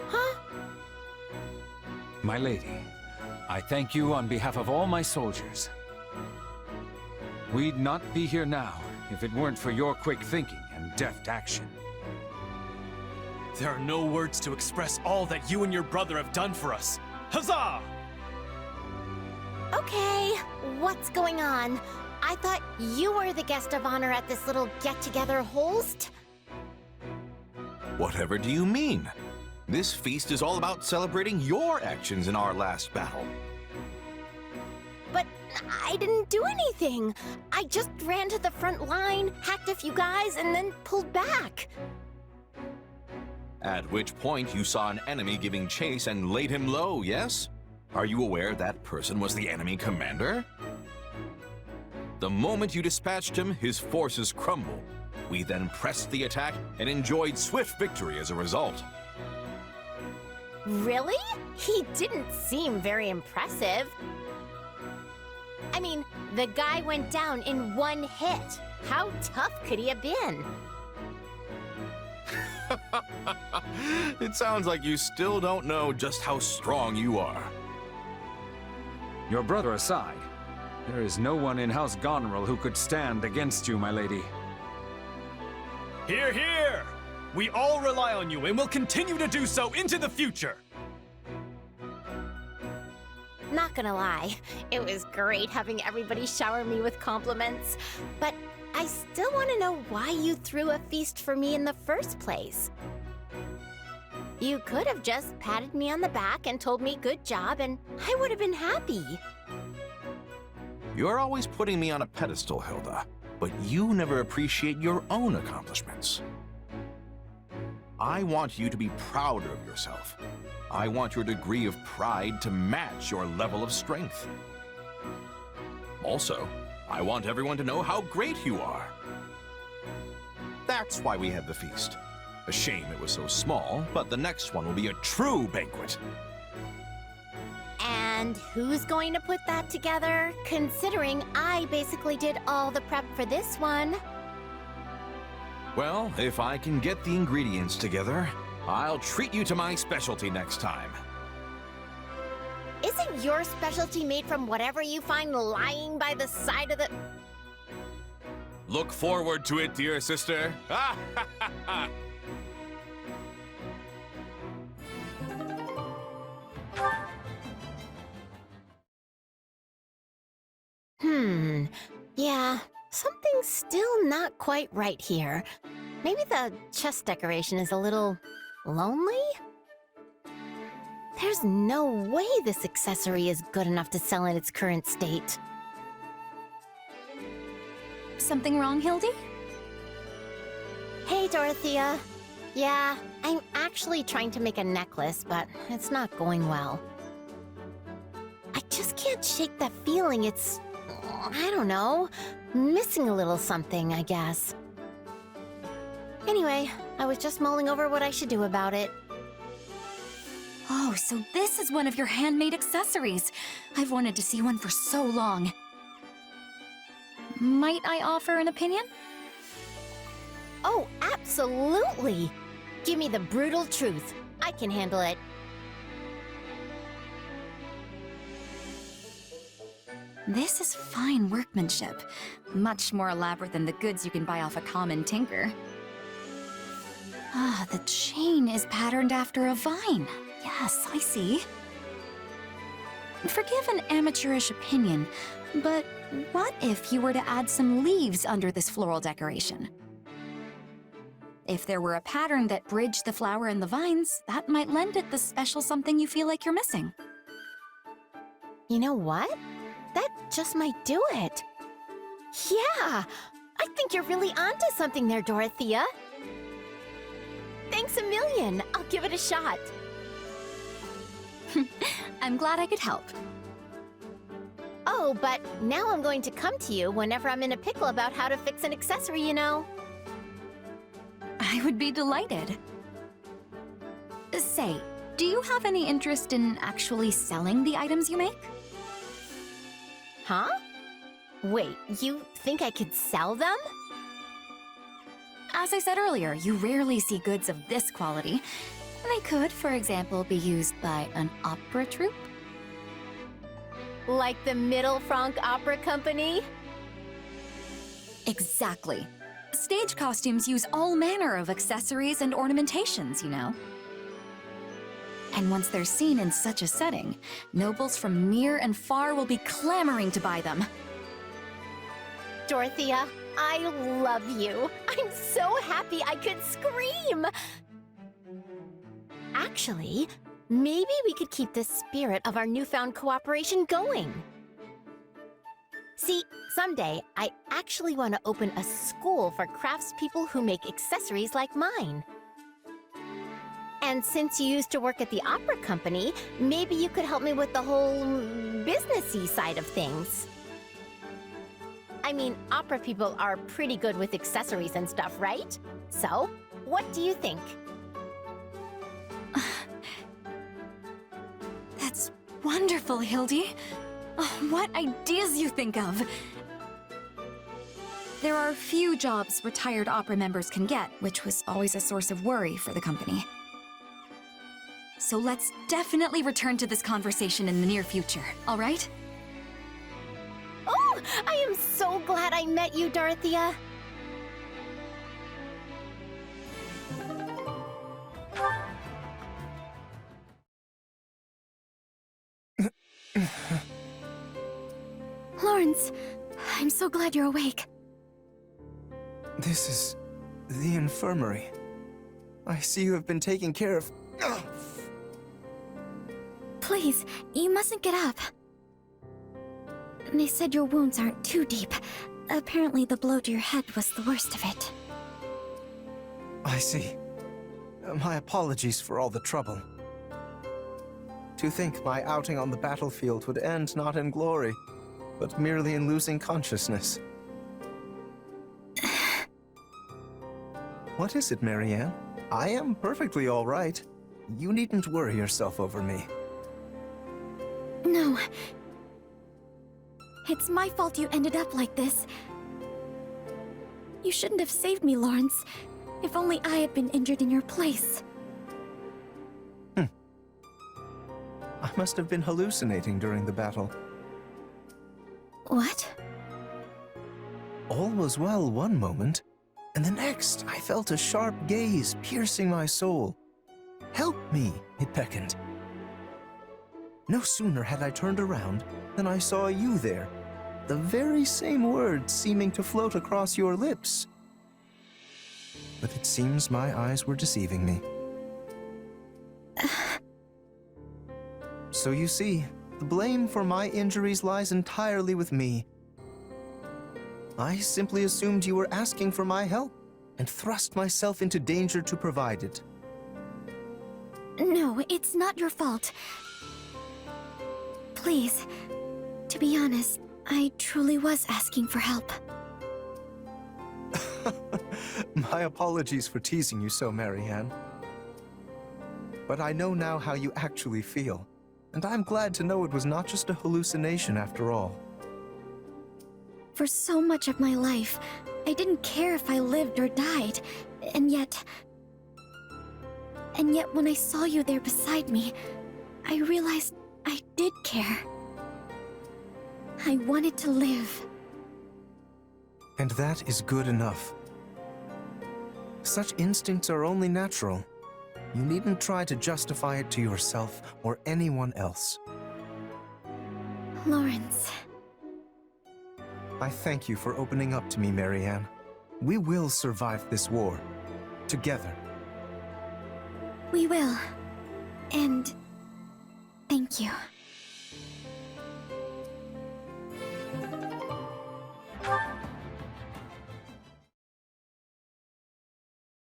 Huh? My lady, I thank you on behalf of all my soldiers. We'd not be here now if it weren't for your quick thinking and deft action. There are no words to express all that you and your brother have done for us. Huzzah! Okay, what's going on? I thought you were the guest of honor at this little get-together, Holst? Whatever do you mean? This feast is all about celebrating your actions in our last battle. But I didn't do anything. I just ran to the front line, hacked a few guys, and then pulled back. At which point you saw an enemy giving chase and laid him low, yes? Are you aware that person was the enemy commander? The moment you dispatched him, his forces crumbled. We then pressed the attack and enjoyed swift victory as a result. Really? He didn't seem very impressive. I mean, the guy went down in one hit. How tough could he have been? It sounds like you still don't know just how strong you are. Your brother aside, there is no one in House Goneril who could stand against you, my lady. Hear, hear! We all rely on you and will continue to do so into the future! Not gonna lie, it was great having everybody shower me with compliments, but I still want to know why you threw a feast for me in the first place. You could have just patted me on the back and told me good job, and I would have been happy. You're always putting me on a pedestal, Hilda, but you never appreciate your own accomplishments. I want you to be prouder of yourself. I want your degree of pride to match your level of strength. Also, I want everyone to know how great you are. That's why we had the feast. A shame it was so small, but the next one will be a true banquet. And who's going to put that together, considering I basically did all the prep for this one? Well, if I can get the ingredients together, I'll treat you to my specialty next time. Isn't your specialty made from whatever you find lying by the side of the... Look forward to it, dear sister. Yeah, something's still not quite right here. Maybe the chest decoration is a little lonely? There's no way this accessory is good enough to sell in its current state. Something wrong, Hildy? Hey, Dorothea. Yeah, I'm actually trying to make a necklace, but it's not going well. I just can't shake that feeling. It's, I don't know, missing a little something, I guess. Anyway, I was just mulling over what I should do about it. Oh, so this is one of your handmade accessories. I've wanted to see one for so long. Might I offer an opinion? Oh, absolutely! Give me the brutal truth. I can handle it. This is fine workmanship. Much more elaborate than the goods you can buy off a common tinker. Ah, the chain is patterned after a vine. Yes, I see. Forgive an amateurish opinion, but what if you were to add some leaves under this floral decoration? If there were a pattern that bridged the flower and the vines, that might lend it the special something you feel like you're missing. You know what? That just might do it. Yeah! I think you're really onto something there, Dorothea. Thanks a million. I'll give it a shot. I'm glad I could help. Oh, but now I'm going to come to you whenever I'm in a pickle about how to fix an accessory, you know. I would be delighted. Say, do you have any interest in actually selling the items you make? Huh? Wait, you think I could sell them? As I said earlier, you rarely see goods of this quality. They could, for example, be used by an opera troupe. Like the Middle Franc Opera Company? Exactly. Stage costumes use all manner of accessories and ornamentations, you know. And once they're seen in such a setting, nobles from near and far will be clamoring to buy them. Dorothea, I love you. I'm so happy I could scream! Actually, maybe we could keep the spirit of our newfound cooperation going. See, someday, I actually want to open a school for craftspeople who make accessories like mine. And since you used to work at the opera company, maybe you could help me with the whole businessy side of things. I mean, opera people are pretty good with accessories and stuff, right? So, what do you think? That's wonderful, Hildy. Oh, what ideas you think of! There are few jobs retired opera members can get, which was always a source of worry for the company. So let's definitely return to this conversation in the near future, all right? Oh, I am so glad I met you, Dorothea. Lawrence, I'm so glad you're awake. This is the infirmary. I see you have been taking care of... Please, you mustn't get up. They said your wounds aren't too deep. Apparently the blow to your head was the worst of it. I see. My apologies for all the trouble. To think my outing on the battlefield would end not in glory, but merely in losing consciousness. What is it, Marianne? I am perfectly all right. You needn't worry yourself over me. No. It's my fault you ended up like this. You shouldn't have saved me, Lawrence. If only I had been injured in your place. I must have been hallucinating during the battle. What? All was well one moment, and the next I felt a sharp gaze piercing my soul. Help me, it beckoned. No sooner had I turned around than I saw you there, the very same words seeming to float across your lips. But it seems my eyes were deceiving me. So you see, the blame for my injuries lies entirely with me. I simply assumed you were asking for my help, and thrust myself into danger to provide it. No, it's not your fault. Please, to be honest, I truly was asking for help. My apologies for teasing you so, Marianne. But I know now how you actually feel, and I'm glad to know it was not just a hallucination after all. For so much of my life, I didn't care if I lived or died, and yet when I saw you there beside me, I realized I did care. I wanted to live. And that is good enough. Such instincts are only natural. You needn't try to justify it to yourself or anyone else. Lawrence. I thank you for opening up to me, Marianne. We will survive this war. Together. We will. And thank you.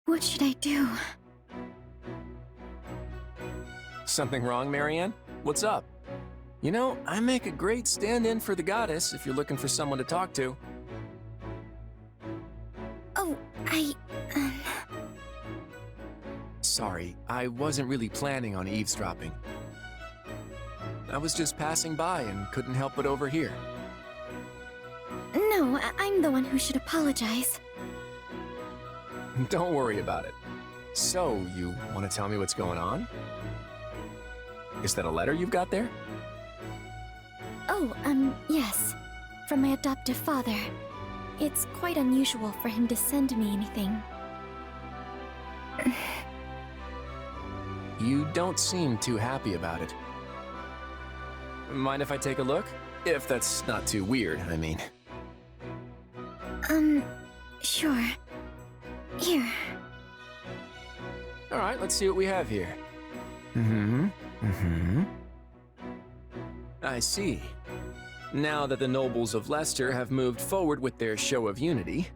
What should I do? Something wrong, Marianne? What's up? You know, I make a great stand-in for the goddess if you're looking for someone to talk to. Oh, Sorry, I wasn't really planning on eavesdropping. I was just passing by and couldn't help but overhear. No, I'm the one who should apologize. Don't worry about it. So, you want to tell me what's going on? Is that a letter you've got there? Oh, yes. From my adoptive father. It's quite unusual for him to send me anything. You don't seem too happy about it. Mind if I take a look? If that's not too weird, I mean. Sure. Here. Alright, let's see what we have here. I see. Now that the nobles of Leicester have moved forward with their show of unity,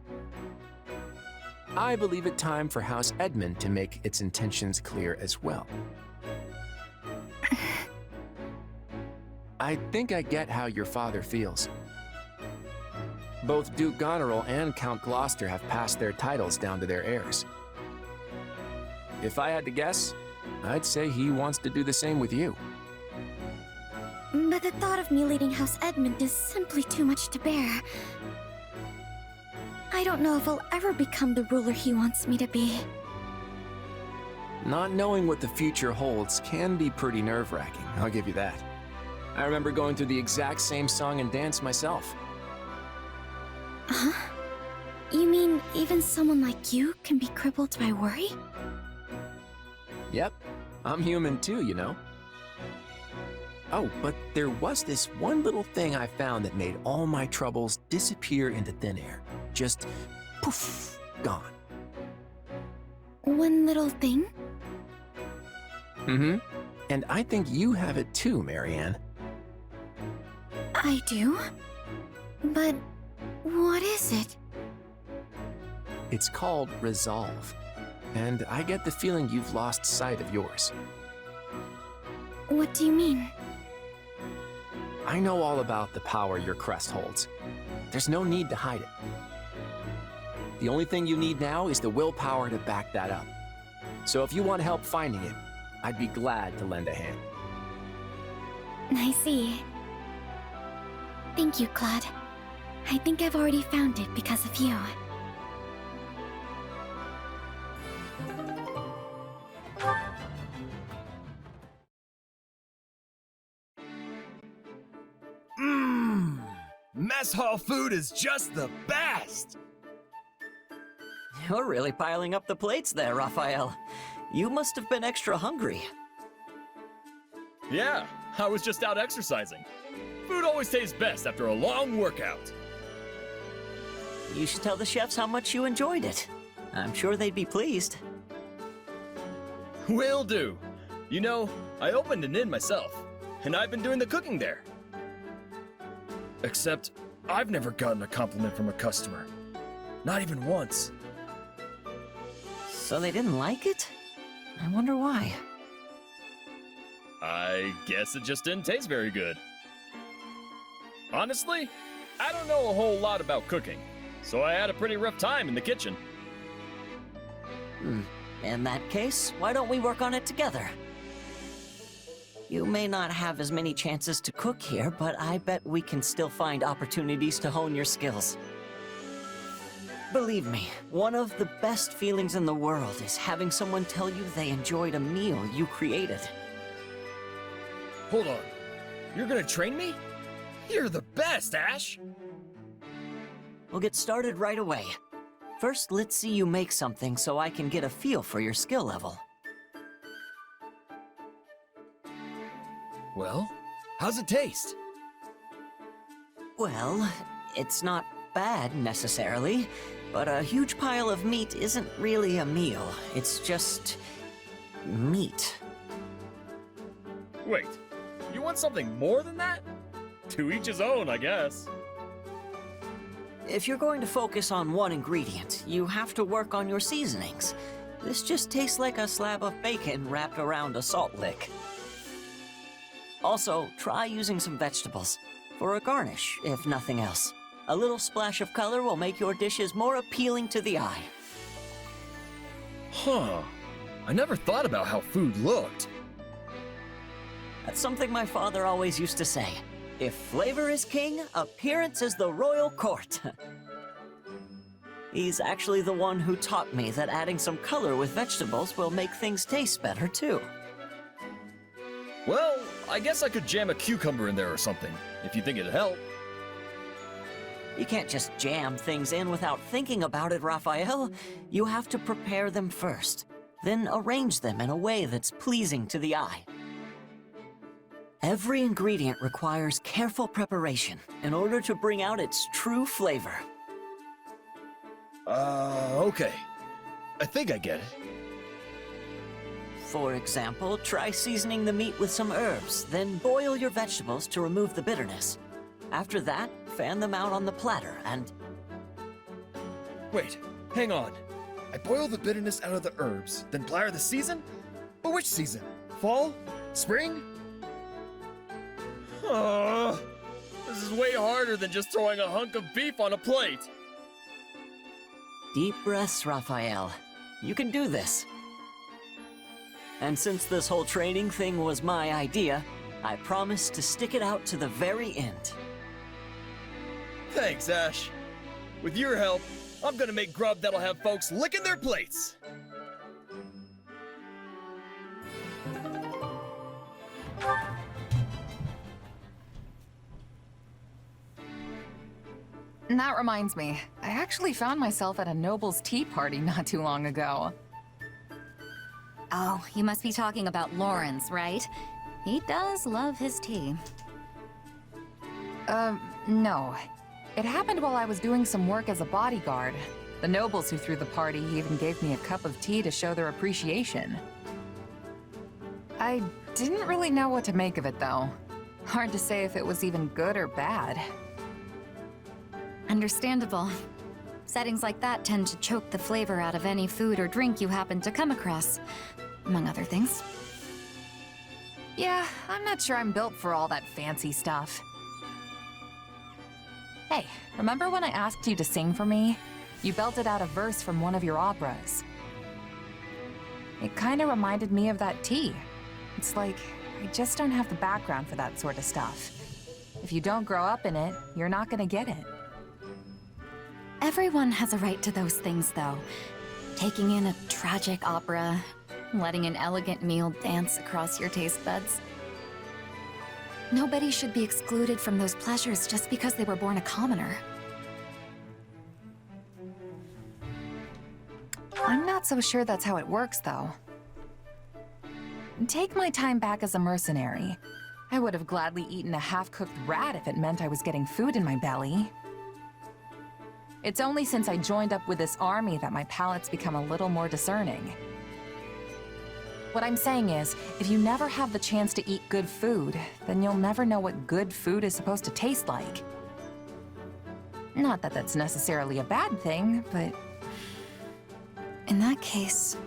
I believe it time for House Edmund to make its intentions clear as well. I think I get how your father feels. Both Duke Goneril and Count Gloucester have passed their titles down to their heirs. If I had to guess, I'd say he wants to do the same with you. But the thought of me leading House Edmund is simply too much to bear. I don't know if I'll ever become the ruler he wants me to be. Not knowing what the future holds can be pretty nerve-wracking, I'll give you that. I remember going through the exact same song and dance myself. Huh? You mean even someone like you can be crippled by worry? Yep, I'm human too, you know. Oh, but there was this one little thing I found that made all my troubles disappear into thin air. Just poof, gone. One little thing? And I think you have it too, Marianne. I do? But what is it? It's called resolve. And I get the feeling you've lost sight of yours. What do you mean? I know all about the power your crest holds. There's no need to hide it. The only thing you need now is the willpower to back that up. So if you want help finding it, I'd be glad to lend a hand. I see. Thank you, Claude. I think I've already found it because of you. Mess hall food is just the best! You're really piling up the plates there, Raphael. You must have been extra hungry. Yeah, I was just out exercising. Food always tastes best after a long workout. You should tell the chefs how much you enjoyed it. I'm sure they'd be pleased. Will do. You know, I opened an inn myself, and I've been doing the cooking there. Except, I've never gotten a compliment from a customer. Not even once. So they didn't like it? I wonder why. I guess it just didn't taste very good. Honestly, I don't know a whole lot about cooking, so I had a pretty rough time in the kitchen. In that case, why don't we work on it together? You may not have as many chances to cook here, but I bet we can still find opportunities to hone your skills. Believe me, one of the best feelings in the world is having someone tell you they enjoyed a meal you created. Hold on. You're gonna train me? You're the best, Ash! We'll get started right away. First, let's see you make something so I can get a feel for your skill level. Well, how's it taste? Well, it's not bad necessarily, but a huge pile of meat isn't really a meal. It's just meat. Wait, you want something more than that? To each his own, I guess. If you're going to focus on one ingredient, you have to work on your seasonings. This just tastes like a slab of bacon wrapped around a salt lick. Also, try using some vegetables for a garnish, if nothing else. A little splash of color will make your dishes more appealing to the eye. Huh. I never thought about how food looked. That's something my father always used to say. If flavor is king, appearance is the royal court. He's actually the one who taught me that adding some color with vegetables will make things taste better, too. Well, I guess I could jam a cucumber in there or something, if you think it'd help. You can't just jam things in without thinking about it, Raphael. You have to prepare them first, then arrange them in a way that's pleasing to the eye. Every ingredient requires careful preparation in order to bring out its true flavor. Okay. I think I get it. For example, try seasoning the meat with some herbs, then boil your vegetables to remove the bitterness. After that, fan them out on the platter and... Wait, hang on. I boil the bitterness out of the herbs, then blare the season? But which season? Fall? Spring? This is way harder than just throwing a hunk of beef on a plate. Deep breaths, Raphael. You can do this. And since this whole training thing was my idea, I promise to stick it out to the very end. Thanks, Ash. With your help, I'm gonna make grub that'll have folks licking their plates. And that reminds me, I actually found myself at a noble's tea party not too long ago. Oh, you must be talking about Lawrence, right? He does love his tea. No. It happened while I was doing some work as a bodyguard. The nobles who threw the party even gave me a cup of tea to show their appreciation. I didn't really know what to make of it, though. Hard to say if it was even good or bad. Understandable. Settings like that tend to choke the flavor out of any food or drink you happen to come across, among other things. Yeah, I'm not sure I'm built for all that fancy stuff. Hey, remember when I asked you to sing for me? You belted out a verse from one of your operas. It kinda reminded me of that tea. It's like, I just don't have the background for that sort of stuff. If you don't grow up in it, you're not gonna get it. Everyone has a right to those things, though. Taking in a tragic opera, letting an elegant meal dance across your taste buds. Nobody should be excluded from those pleasures just because they were born a commoner. I'm not so sure that's how it works, though. Take my time back as a mercenary. I would have gladly eaten a half-cooked rat if it meant I was getting food in my belly. It's only since I joined up with this army that my palate's become a little more discerning. What I'm saying is, if you never have the chance to eat good food, then you'll never know what good food is supposed to taste like. Not that that's necessarily a bad thing, but... In that case...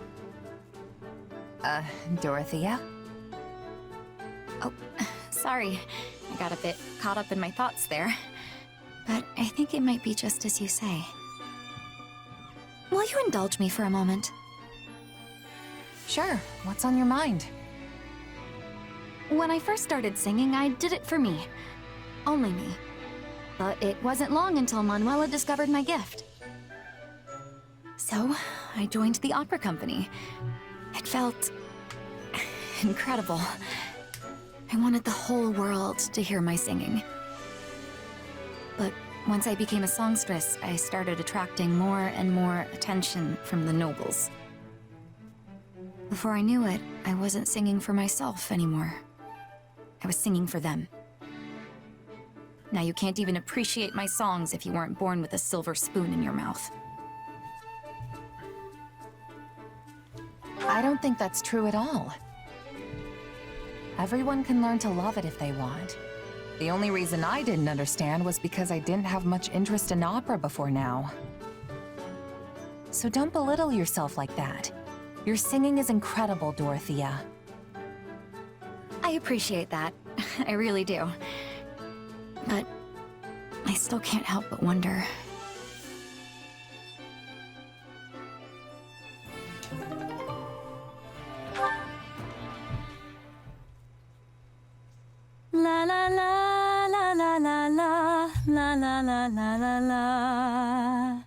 Dorothea? Oh, sorry. I got a bit caught up in my thoughts there. But I think it might be just as you say. Will you indulge me for a moment? Sure. What's on your mind? When I first started singing, I did it for me. Only me. But it wasn't long until Manuela discovered my gift. So, I joined the opera company. It felt... incredible. I wanted the whole world to hear my singing. But once I became a songstress, I started attracting more and more attention from the nobles. Before I knew it, I wasn't singing for myself anymore. I was singing for them. Now you can't even appreciate my songs if you weren't born with a silver spoon in your mouth. I don't think that's true at all. Everyone can learn to love it if they want. The only reason I didn't understand was because I didn't have much interest in opera before now. So don't belittle yourself like that. Your singing is incredible, Dorothea. I appreciate that. I really do. But I still can't help but wonder. La la la la la la la la la la la la la.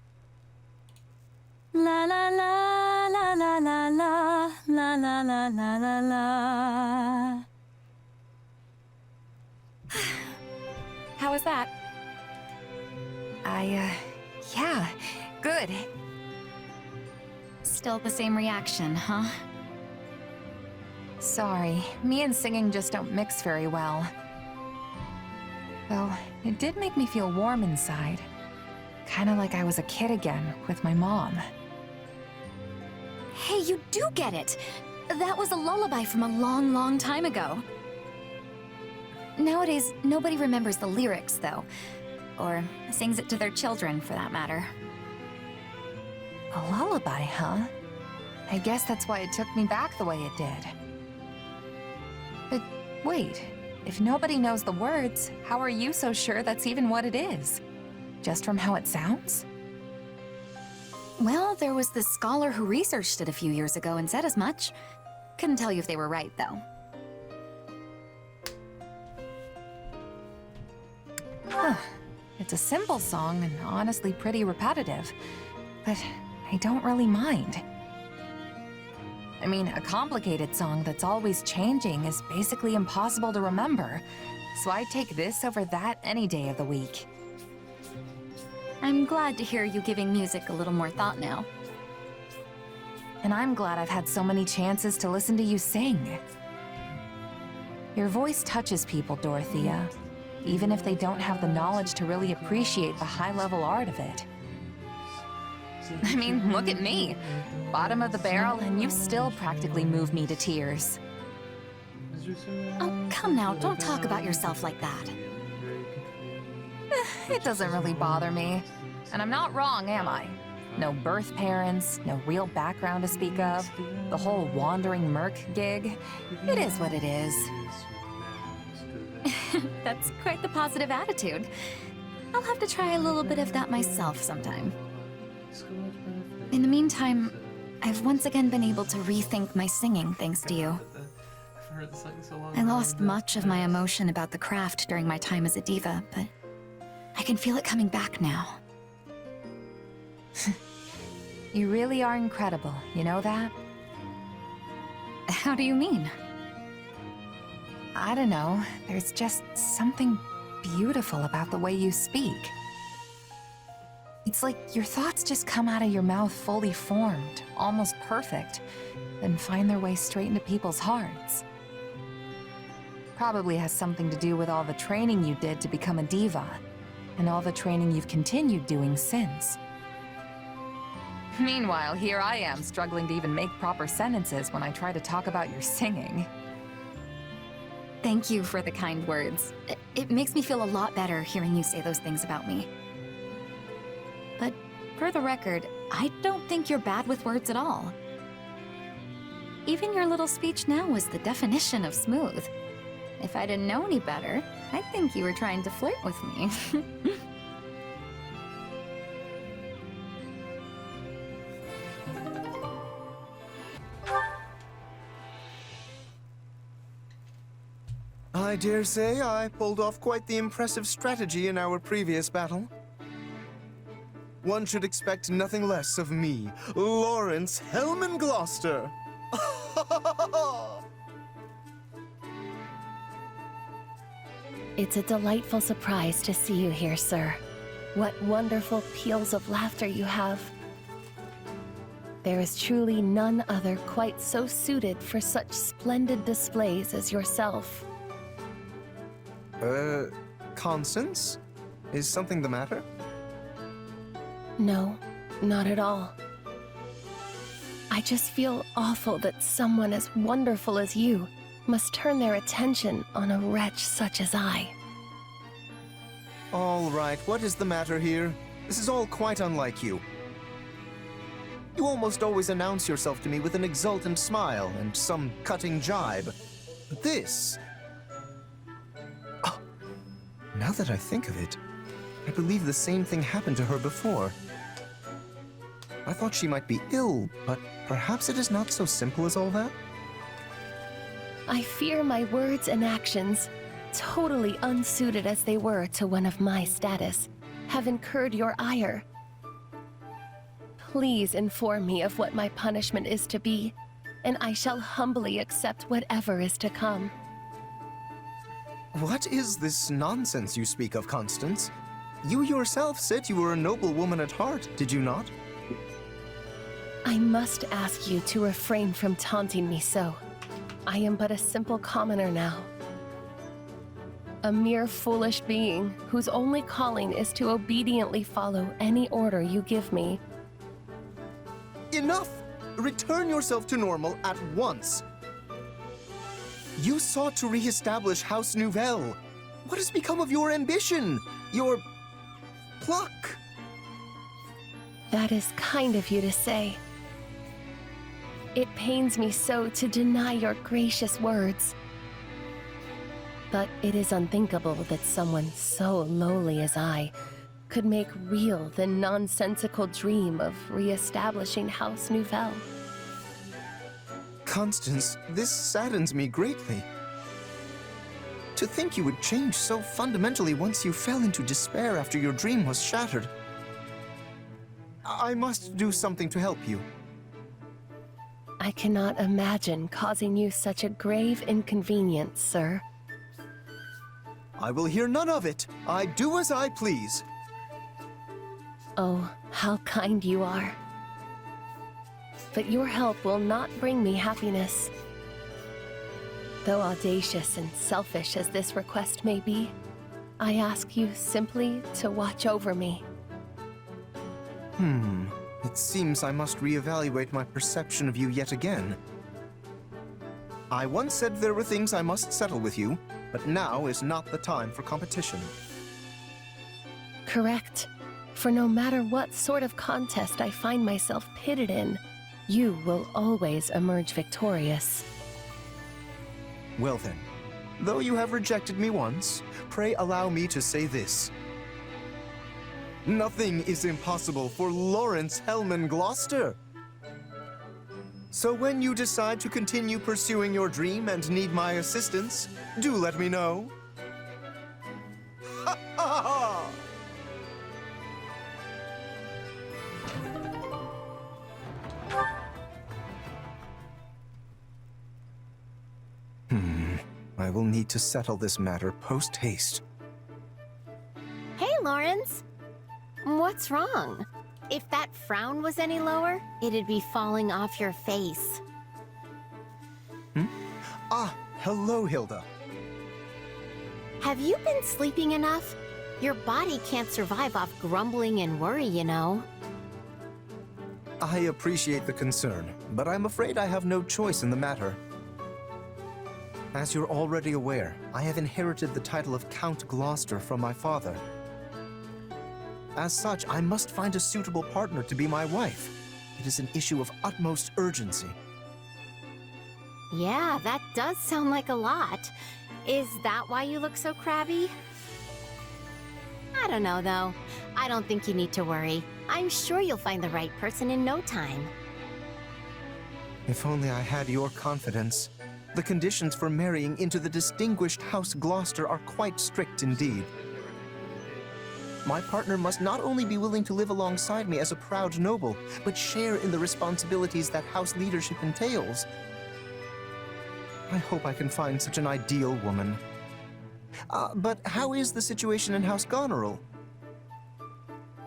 La la la la la la la la la la la la la. How was that? Yeah, good. Still the same reaction, huh? Sorry, me and singing just don't mix very well. Though, it did make me feel warm inside. Kinda like I was a kid again, with my mom. Hey, you do get it! That was a lullaby from a long, long time ago. Nowadays, nobody remembers the lyrics, though. Or sings it to their children, for that matter. A lullaby, huh? I guess that's why it took me back the way it did. But wait, if nobody knows the words, how are you so sure that's even what it is? Just from how it sounds? Well, there was this scholar who researched it a few years ago and said as much. Couldn't tell you if they were right, though. Huh. It's a simple song and honestly pretty repetitive, but I don't really mind. I mean, a complicated song that's always changing is basically impossible to remember, so I'd take this over that any day of the week. I'm glad to hear you giving music a little more thought now. And I'm glad I've had so many chances to listen to you sing. Your voice touches people, Dorothea, even if they don't have the knowledge to really appreciate the high-level art of it. I mean, look at me. Bottom of the barrel, and you still practically move me to tears. Oh, come now, don't talk about yourself like that. It doesn't really bother me. And I'm not wrong, am I? No birth parents, no real background to speak of. The whole wandering merc gig. It is what it is. That's quite the positive attitude. I'll have to try a little bit of that myself sometime. In the meantime, I've once again been able to rethink my singing thanks to you. I lost much of my emotion about the craft during my time as a diva, but I can feel it coming back now. You really are incredible, you know that? How do you mean? I don't know, there's just something beautiful about the way you speak. It's like your thoughts just come out of your mouth fully formed, almost perfect, then find their way straight into people's hearts. Probably has something to do with all the training you did to become a diva, and all the training you've continued doing since. Meanwhile, here I am struggling to even make proper sentences when I try to talk about your singing. Thank you for the kind words. It makes me feel a lot better hearing you say those things about me. But for the record, I don't think you're bad with words at all. Even your little speech now was the definition of smooth. If I didn't know any better, I'd think you were trying to flirt with me. I dare say I pulled off quite the impressive strategy in our previous battle. One should expect nothing less of me, Lawrence Hellman Gloucester. It's a delightful surprise to see you here, sir. What wonderful peals of laughter you have. There is truly none other quite so suited for such splendid displays as yourself. Constance? Is something the matter? No, not at all. I just feel awful that someone as wonderful as you must turn their attention on a wretch such as I. All right, what is the matter here? This is all quite unlike you. You almost always announce yourself to me with an exultant smile and some cutting jibe. But this... Oh, now that I think of it, I believe the same thing happened to her before. I thought she might be ill, but perhaps it is not so simple as all that? I fear my words and actions, totally unsuited as they were to one of my status, have incurred your ire. Please inform me of what my punishment is to be, and I shall humbly accept whatever is to come. What is this nonsense you speak of, Constance? You yourself said you were a noble woman at heart, did you not? I must ask you to refrain from taunting me so. I am but a simple commoner now. A mere foolish being whose only calling is to obediently follow any order you give me. Enough! Return yourself to normal at once. You sought to re-establish House Nouvelle. What has become of your ambition? Your... pluck? That is kind of you to say. It pains me so to deny your gracious words. But it is unthinkable that someone so lowly as I could make real the nonsensical dream of re-establishing House Nouvelle. Constance, this saddens me greatly. To think you would change so fundamentally once you fell into despair after your dream was shattered. I must do something to help you. I cannot imagine causing you such a grave inconvenience, sir. I will hear none of it. I do as I please. Oh, how kind you are. But your help will not bring me happiness. Though audacious and selfish as this request may be, I ask you simply to watch over me. It seems I must reevaluate my perception of you yet again. I once said there were things I must settle with you, but now is not the time for competition. Correct. For no matter what sort of contest I find myself pitted in, you will always emerge victorious. Well then, though you have rejected me once, pray allow me to say this. Nothing is impossible for Lawrence Hellman Gloucester. So when you decide to continue pursuing your dream and need my assistance, do let me know. Ha ha ha! I will need to settle this matter post-haste. Hey, Lawrence. What's wrong? If that frown was any lower, it'd be falling off your face. Ah, hello, Hilda. Have you been sleeping enough? Your body can't survive off grumbling and worry, you know. I appreciate the concern, but I'm afraid I have no choice in the matter. As you're already aware, I have inherited the title of Count Gloucester from my father. As such, I must find a suitable partner to be my wife. It is an issue of utmost urgency. Yeah, that does sound like a lot. Is that why you look so crabby? I don't know, though. I don't think you need to worry. I'm sure you'll find the right person in no time. If only I had your confidence. The conditions for marrying into the distinguished House Gloucester are quite strict indeed. My partner must not only be willing to live alongside me as a proud noble, but share in the responsibilities that house leadership entails. I hope I can find such an ideal woman. But how is the situation in House Goneril?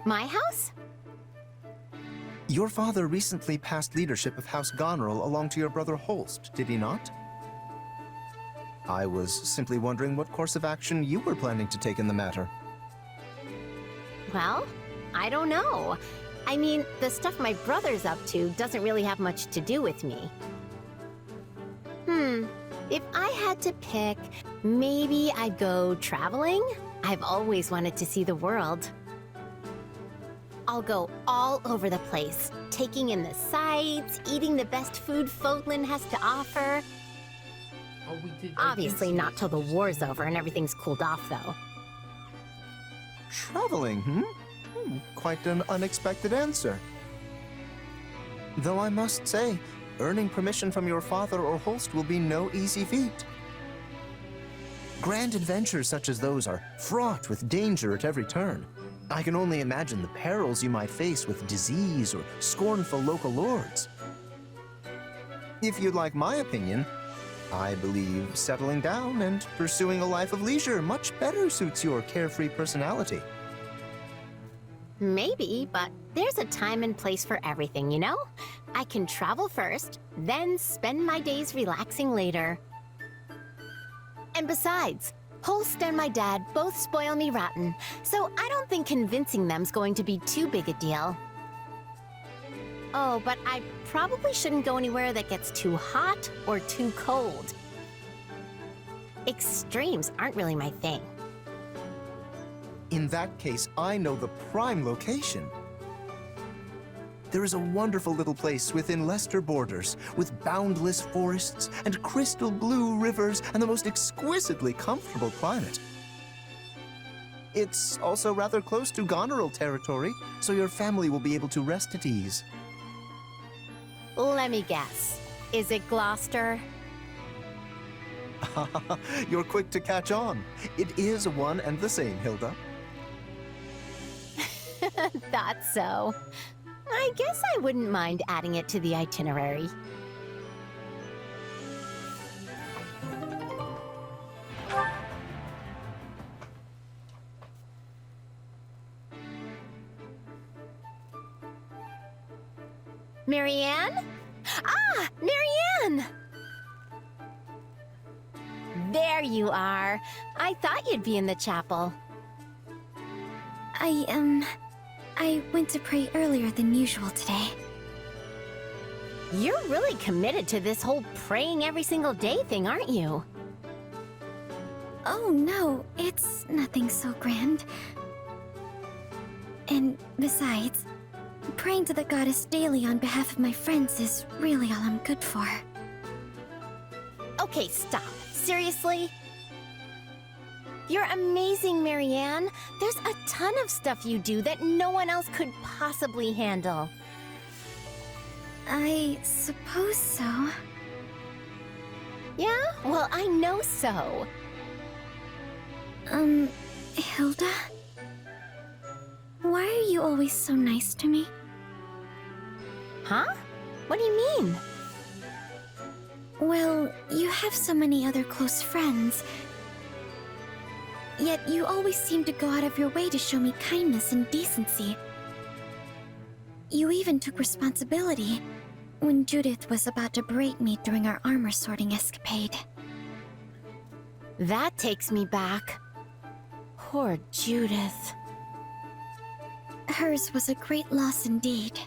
My house? Your father recently passed leadership of House Goneril along to your brother Holst, did he not? I was simply wondering what course of action you were planning to take in the matter. Well, I don't know. I mean, the stuff my brother's up to doesn't really have much to do with me. If I had to pick, maybe I'd go traveling? I've always wanted to see the world. I'll go all over the place, taking in the sights, eating the best food Fodlan has to offer. Obviously not till the war's over and everything's cooled off, though. Traveling, Quite an unexpected answer. Though I must say, earning permission from your father or Holst will be no easy feat. Grand adventures such as those are fraught with danger at every turn. I can only imagine the perils you might face with disease or scornful local lords. If you'd like my opinion, I believe settling down and pursuing a life of leisure much better suits your carefree personality. Maybe, but there's a time and place for everything, you know? I can travel first, then spend my days relaxing later. And besides, Holst and my dad both spoil me rotten, so I don't think convincing them's going to be too big a deal. Oh, but I probably shouldn't go anywhere that gets too hot or too cold. Extremes aren't really my thing. In that case, I know the prime location. There is a wonderful little place within Leicester borders, with boundless forests and crystal blue rivers and the most exquisitely comfortable climate. It's also rather close to Goneril territory, so your family will be able to rest at ease. Let me guess. Is it Gloucester? You're quick to catch on. It is one and the same, Hilda. Thought so. I guess I wouldn't mind adding it to the itinerary. Marianne? Ah, Marianne! There you are. I thought you'd be in the chapel. I went to pray earlier than usual today. You're really committed to this whole praying every single day thing, aren't you? Oh no, it's nothing so grand. And besides, praying to the goddess daily on behalf of my friends is really all I'm good for. Okay, stop. Seriously? You're amazing, Marianne. There's a ton of stuff you do that no one else could possibly handle. I suppose so. Yeah? Well, I know so. Hilda? Why are you always so nice to me? Huh? What do you mean? Well, you have so many other close friends. Yet you always seem to go out of your way to show me kindness and decency. You even took responsibility when Judith was about to berate me during our armor sorting escapade. That takes me back. Poor Judith. Hers was a great loss indeed.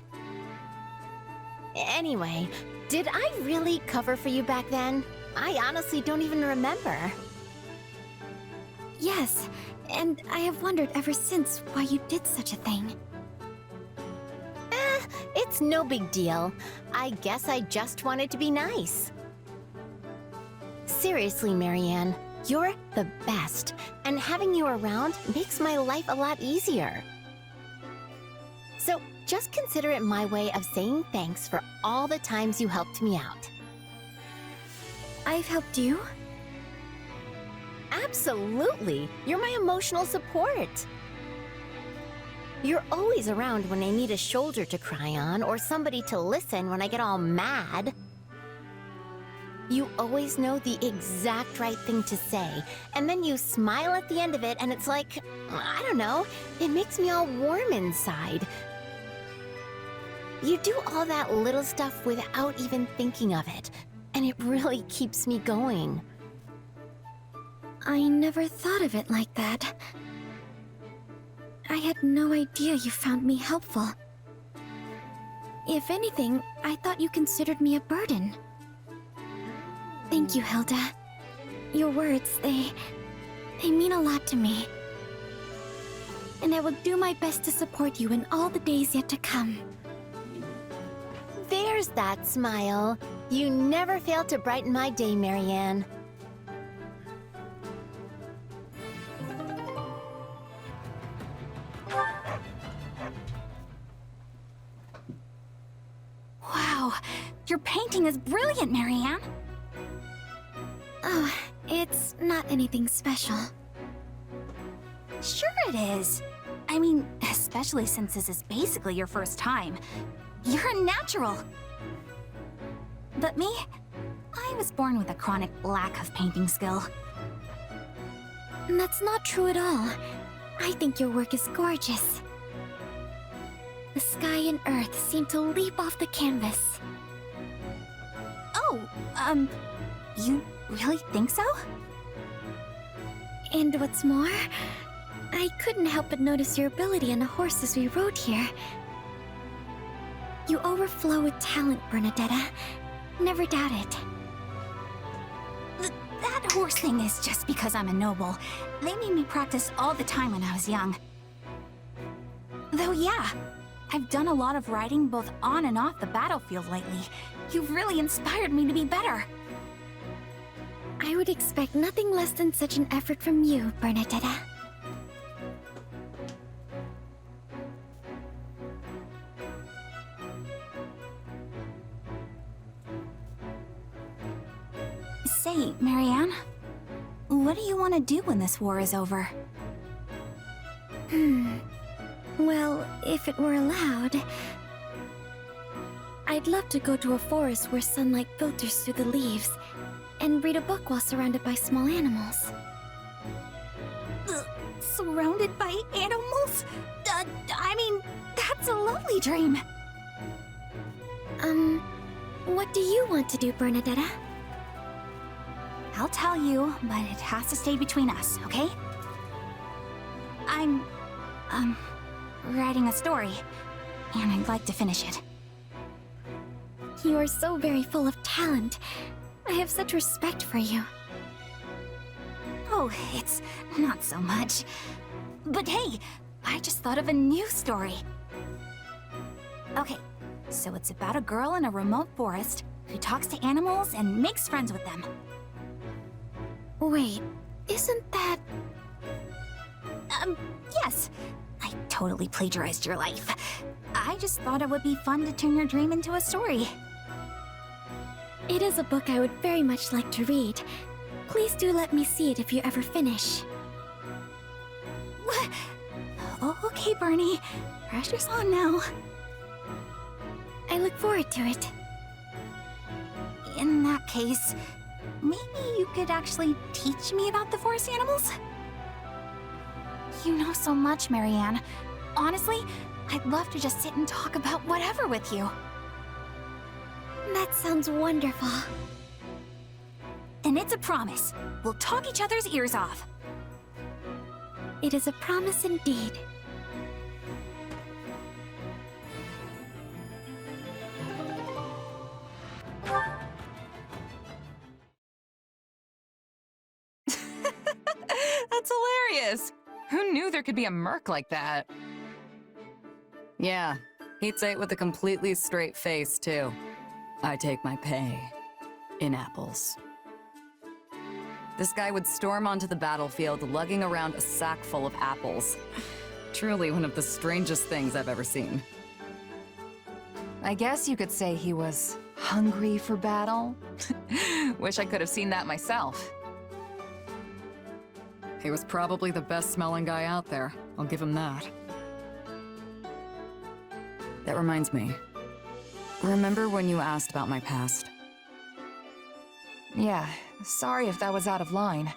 Anyway, did I really cover for you back then? I honestly don't even remember. Yes, and I have wondered ever since why you did such a thing. It's no big deal. I guess I just wanted to be nice. Seriously, Marianne, you're the best, and having you around makes my life a lot easier. So just consider it my way of saying thanks for all the times you helped me out. I've helped you? Absolutely! You're my emotional support. You're always around when I need a shoulder to cry on or somebody to listen when I get all mad. You always know the exact right thing to say, and then you smile at the end of it and it's like, I don't know, it makes me all warm inside. You do all that little stuff without even thinking of it, and it really keeps me going. I never thought of it like that. I had no idea you found me helpful. If anything, I thought you considered me a burden. Thank you, Hilda. Your words, they mean a lot to me. And I will do my best to support you in all the days yet to come. There's that smile. You never fail to brighten my day, Marianne. Wow, your painting is brilliant, Marianne. Oh, it's not anything special. Sure it is. I mean, especially since this is basically your first time. You're a natural. But me? I was born with a chronic lack of painting skill. That's not true at all. I think your work is gorgeous. The sky and earth seem to leap off the canvas. Oh, you really think so? And what's more, I couldn't help but notice your ability on a horse as we rode here. You overflow with talent, Bernadetta. Never doubt it. That horse thing is just because I'm a noble. They made me practice all the time when I was young. Though yeah, I've done a lot of riding both on and off the battlefield lately. You've really inspired me to be better. I would expect nothing less than such an effort from you, Bernadetta. Say, Marianne, what do you want to do when this war is over? Well, if it were allowed, I'd love to go to a forest where sunlight filters through the leaves and read a book while surrounded by small animals. Surrounded by animals? I mean, that's a lovely dream. What do you want to do, Bernadetta? I'll tell you, but it has to stay between us, okay? I'm, writing a story, and I'd like to finish it. You are so very full of talent. I have such respect for you. Oh, it's not so much. But hey, I just thought of a new story. Okay, so it's about a girl in a remote forest who talks to animals and makes friends with them. Wait, isn't that... Yes. I totally plagiarized your life. I just thought it would be fun to turn your dream into a story. It is a book I would very much like to read. Please do let me see it if you ever finish. Oh, okay, Barney. Pressure's on now. I look forward to it. In that case, maybe you could actually teach me about the forest animals? You know so much, Marianne. Honestly, I'd love to just sit and talk about whatever with you. That sounds wonderful. And it's a promise. We'll talk each other's ears off. It is a promise indeed. That's hilarious! Who knew there could be a merc like that? Yeah, he'd say it with a completely straight face, too. I take my pay in apples. This guy would storm onto the battlefield lugging around a sack full of apples. Truly one of the strangest things I've ever seen. I guess you could say he was hungry for battle. Wish I could have seen that myself. He was probably the best-smelling guy out there. I'll give him that. That reminds me. Remember when you asked about my past? Yeah, sorry if that was out of line.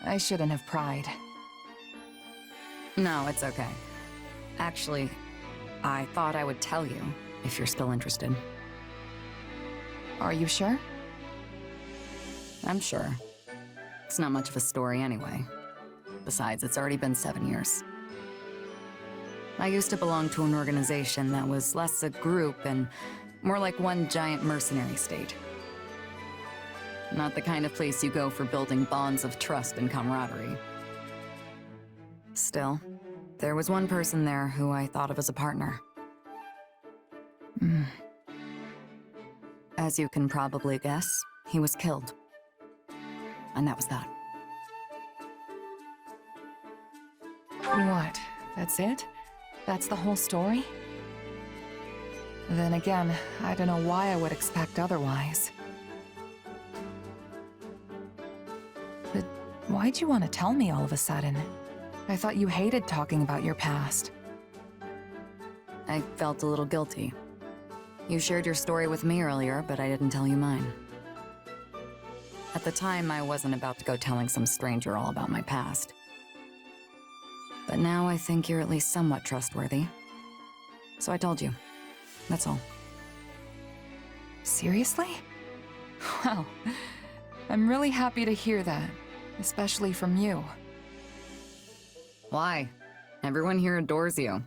I shouldn't have pried. No, it's okay. Actually, I thought I would tell you, if you're still interested. Are you sure? I'm sure. It's not much of a story anyway. Besides, it's already been 7 years. I used to belong to an organization that was less a group and more like one giant mercenary state. Not the kind of place you go for building bonds of trust and camaraderie. Still, there was one person there who I thought of as a partner. As you can probably guess, he was killed. And that was that. What? That's it? That's the whole story? Then again, I don't know why I would expect otherwise. But why'd you want to tell me all of a sudden? I thought you hated talking about your past. I felt a little guilty. You shared your story with me earlier, but I didn't tell you mine. At the time, I wasn't about to go telling some stranger all about my past. But now I think you're at least somewhat trustworthy. So I told you. That's all. Seriously? Wow. I'm really happy to hear that, especially from you. Why? Everyone here adores you.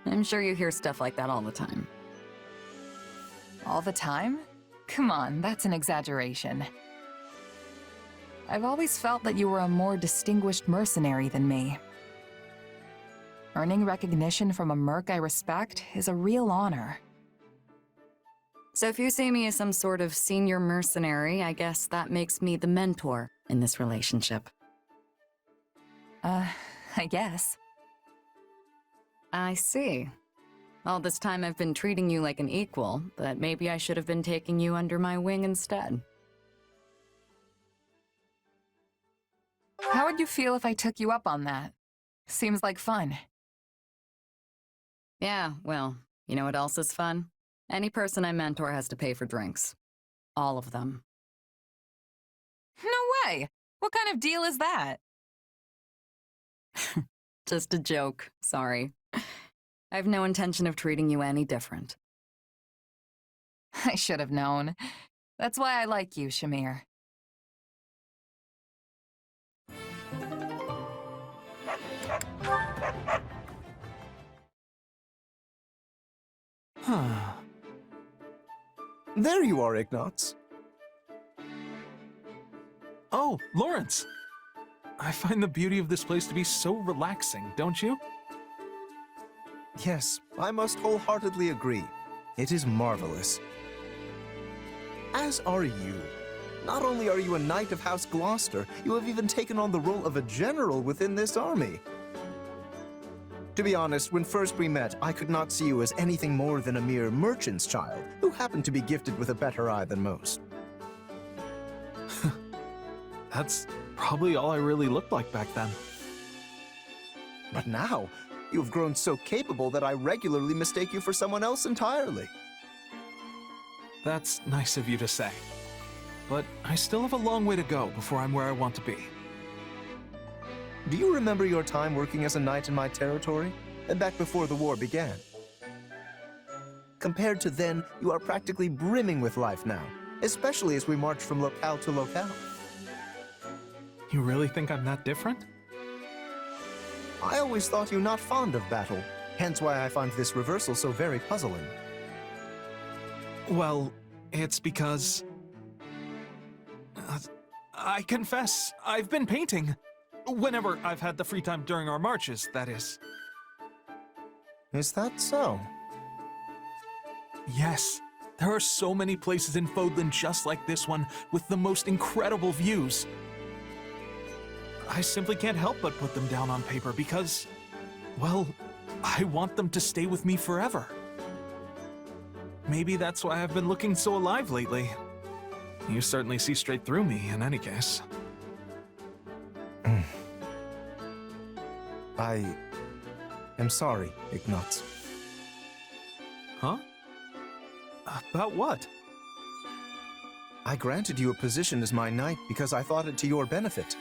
I'm sure you hear stuff like that all the time. All the time? Come on, that's an exaggeration. I've always felt that you were a more distinguished mercenary than me. Earning recognition from a merc I respect is a real honor. So if you see me as some sort of senior mercenary, I guess that makes me the mentor in this relationship. I guess. I see. All this time I've been treating you like an equal, but maybe I should have been taking you under my wing instead. How would you feel if I took you up on that? Seems like fun. Yeah, well, you know what else is fun? Any person I mentor has to pay for drinks. All of them. No way! What kind of deal is that? Just a joke, sorry. I have no intention of treating you any different. I should have known. That's why I like you, Shamir. There you are, Ignatz. Oh, Lawrence! I find the beauty of this place to be so relaxing, don't you? Yes, I must wholeheartedly agree. It is marvelous. As are you. Not only are you a knight of House Gloucester, you have even taken on the role of a general within this army. To be honest, when first we met, I could not see you as anything more than a mere merchant's child, who happened to be gifted with a better eye than most. That's probably all I really looked like back then. But now, you have grown so capable that I regularly mistake you for someone else entirely. That's nice of you to say. But I still have a long way to go before I'm where I want to be. Do you remember your time working as a knight in my territory? Back before the war began? Compared to then, you are practically brimming with life now, especially as we march from locale to locale. You really think I'm that different? I always thought you not fond of battle, hence why I find this reversal so very puzzling. Well, it's because... I confess, I've been painting. Whenever I've had the free time during our marches, that is. Is that so? Yes. There are so many places in Fodlan just like this one, with the most incredible views. I simply can't help but put them down on paper because, well, I want them to stay with me forever. Maybe that's why I've been looking so alive lately. You certainly see straight through me, in any case. I am sorry, Ignatz. Huh? About what? I granted you a position as my knight because I thought it to your benefit.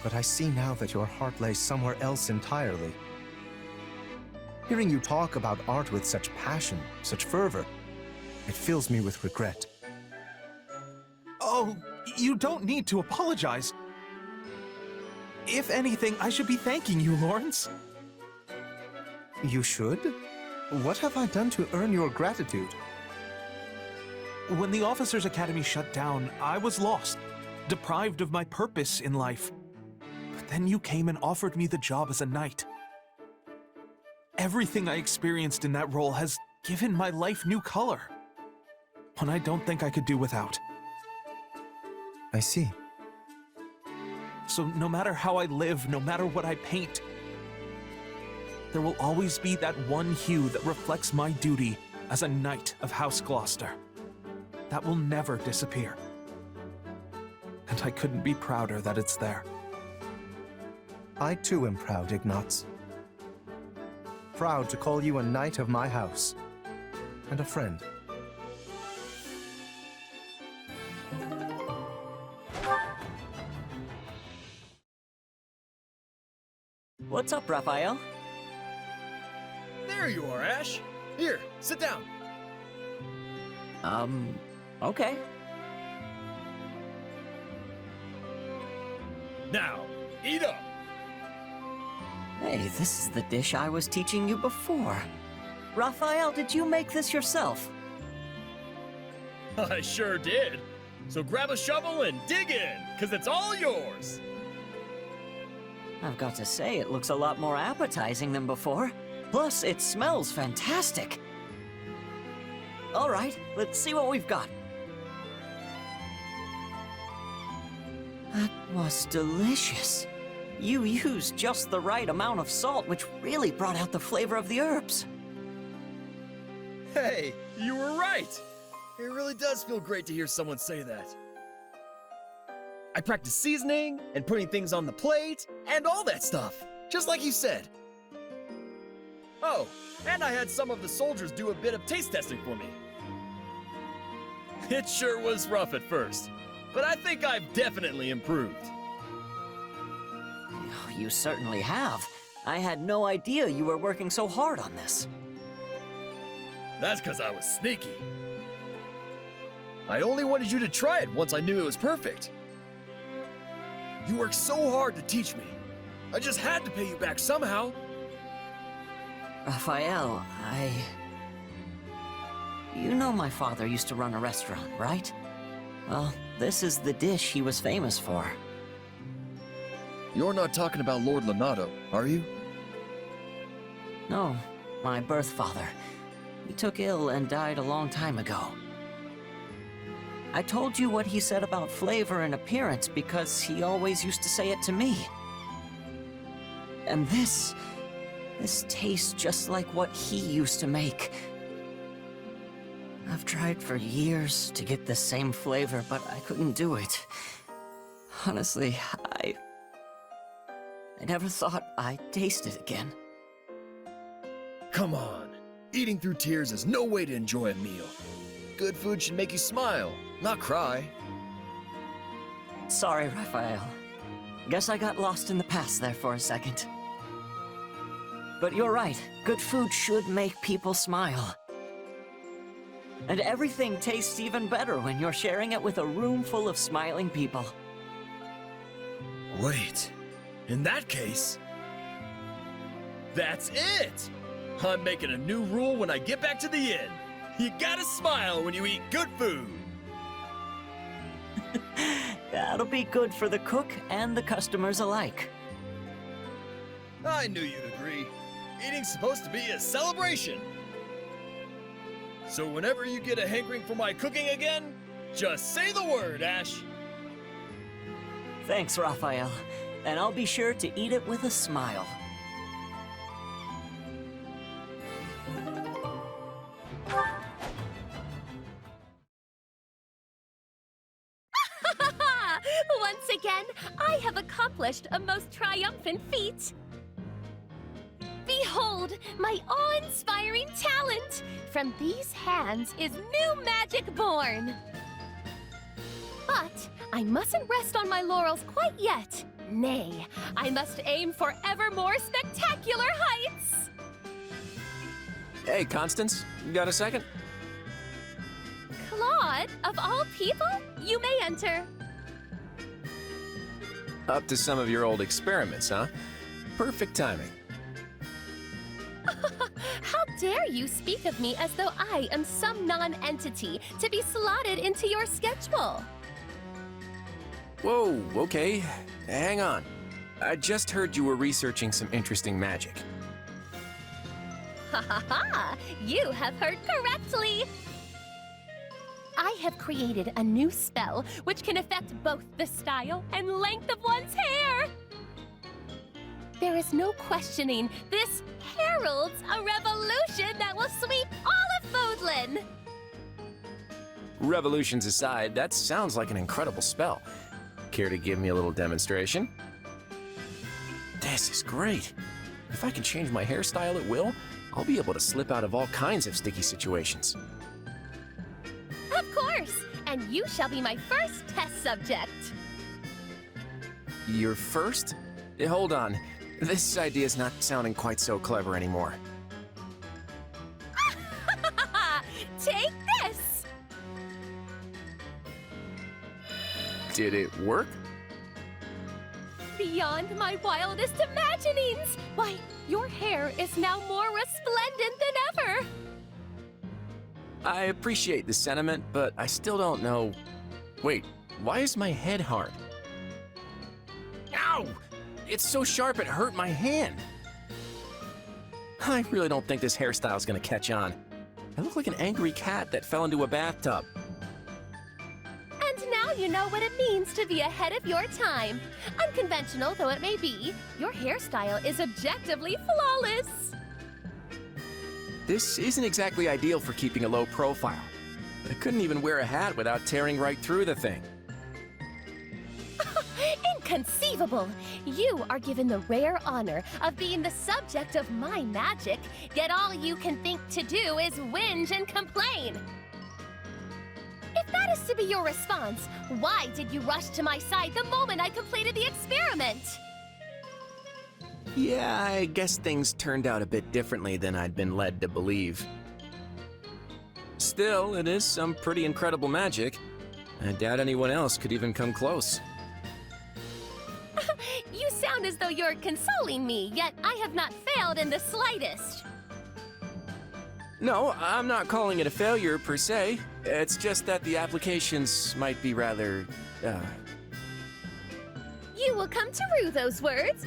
But I see now that your heart lays somewhere else entirely. Hearing you talk about art with such passion, such fervor, it fills me with regret. Oh, you don't need to apologize. If anything, I should be thanking you, Lawrence. You should? What have I done to earn your gratitude? When the Officers' Academy shut down, I was lost, deprived of my purpose in life. But then you came and offered me the job as a knight. Everything I experienced in that role has given my life new color. One I don't think I could do without. I see. So no matter how I live, no matter what I paint, there will always be that one hue that reflects my duty as a knight of House Gloucester. That will never disappear. And I couldn't be prouder that it's there. I too am proud, Ignatz. Proud to call you a knight of my house. And a friend. What's up, Raphael? There you are, Ash. Here, sit down. Okay. Now, eat up. Hey, this is the dish I was teaching you before. Raphael, did you make this yourself? I sure did. So grab a shovel and dig in, because it's all yours. I've got to say, it looks a lot more appetizing than before. Plus, it smells fantastic. All right, let's see what we've got. That was delicious. You used just the right amount of salt, which really brought out the flavor of the herbs. Hey, you were right. It really does feel great to hear someone say that. I practiced seasoning and putting things on the plate and all that stuff, just like you said. Oh, and I had some of the soldiers do a bit of taste testing for me. It sure was rough at first, but I think I've definitely improved. You certainly have. I had no idea you were working so hard on this. That's because I was sneaky. I only wanted you to try it once I knew it was perfect. You worked so hard to teach me. I just had to pay you back somehow. Raphael, You know my father used to run a restaurant, right? Well, this is the dish he was famous for. You're not talking about Lord Leonardo, are you? No, my birth father. He took ill and died a long time ago. I told you what he said about flavor and appearance because he always used to say it to me. And this tastes just like what he used to make. I've tried for years to get the same flavor, but I couldn't do it. Honestly, I never thought I'd taste it again. Come on. Eating through tears is no way to enjoy a meal. Good food should make you smile, not cry. Sorry, Raphael. Guess I got lost in the past there for a second. But you're right, good food should make people smile. And everything tastes even better when you're sharing it with a room full of smiling people. Wait, in that case, that's it! I'm making a new rule when I get back to the inn. You gotta smile when you eat good food. That'll be good for the cook and the customers alike. I knew you'd agree. Eating's supposed to be a celebration. So whenever you get a hankering for my cooking again, just say the word, Ash. Thanks, Raphael. And I'll be sure to eat it with a smile. Once again, I have accomplished a most triumphant feat. Behold, my awe-inspiring talent! From these hands is new magic born! But I mustn't rest on my laurels quite yet. Nay, I must aim for ever more spectacular heights! Hey, Constance, you got a second? Claude, of all people, you may enter. Up to some of your old experiments, huh? Perfect timing. How dare you speak of me as though I am some non-entity to be slotted into your schedule? Whoa, okay. Hang on. I just heard you were researching some interesting magic. Ha ha ha! You have heard correctly! I have created a new spell which can affect both the style and length of one's hair! There is no questioning, this heralds a revolution that will sweep all of Fodlan! Revolutions aside, that sounds like an incredible spell. Care to give me a little demonstration? This is great. If I can change my hairstyle at will, I'll be able to slip out of all kinds of sticky situations. Of course! And you shall be my first test subject! Your first? Hold on. This idea's not sounding quite so clever anymore. Take this! Did it work? Beyond my wildest imaginings! Why, your hair is now more resplendent than ever! I appreciate the sentiment, but I still don't know... Wait, why is my head hard? Ow! It's so sharp it hurt my hand. I really don't think this hairstyle's gonna catch on. I look like an angry cat that fell into a bathtub. And now you know what it means to be ahead of your time. Unconventional though it may be, your hairstyle is objectively flawless. This isn't exactly ideal for keeping a low profile. I couldn't even wear a hat without tearing right through the thing. Inconceivable! You are given the rare honor of being the subject of my magic, yet all you can think to do is whinge and complain. If that is to be your response, why did you rush to my side the moment I completed the experiment? Yeah, I guess things turned out a bit differently than I'd been led to believe. Still, it is some pretty incredible magic. I doubt anyone else could even come close. You sound as though you're consoling me, yet I have not failed in the slightest. No, I'm not calling it a failure per se. It's just that the applications might be rather, You will come to rue those words.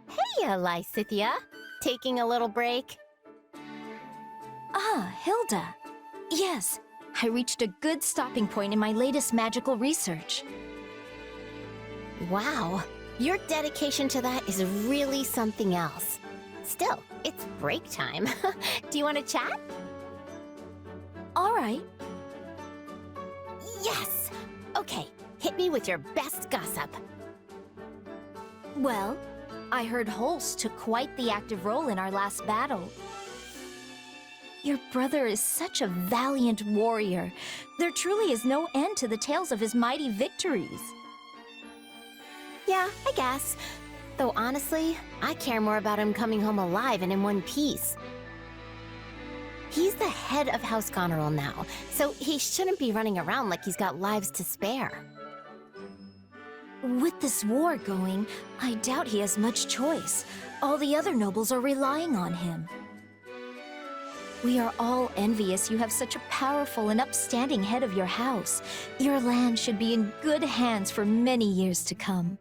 Hey, Lysithia. Taking a little break? Ah, Hilda. Yes, I reached a good stopping point in my latest magical research. Wow, your dedication to that is really something else. Still, it's break time. Do you want to chat? All right. Yes! Okay, hit me with your best gossip. Well, I heard Holst took quite the active role in our last battle. Your brother is such a valiant warrior. There truly is no end to the tales of his mighty victories. Yeah, I guess. Though honestly, I care more about him coming home alive and in one piece. He's the head of House Goneril now, so he shouldn't be running around like he's got lives to spare. With this war going, I doubt he has much choice. All the other nobles are relying on him. We are all envious you have such a powerful and upstanding head of your house. Your land should be in good hands for many years to come.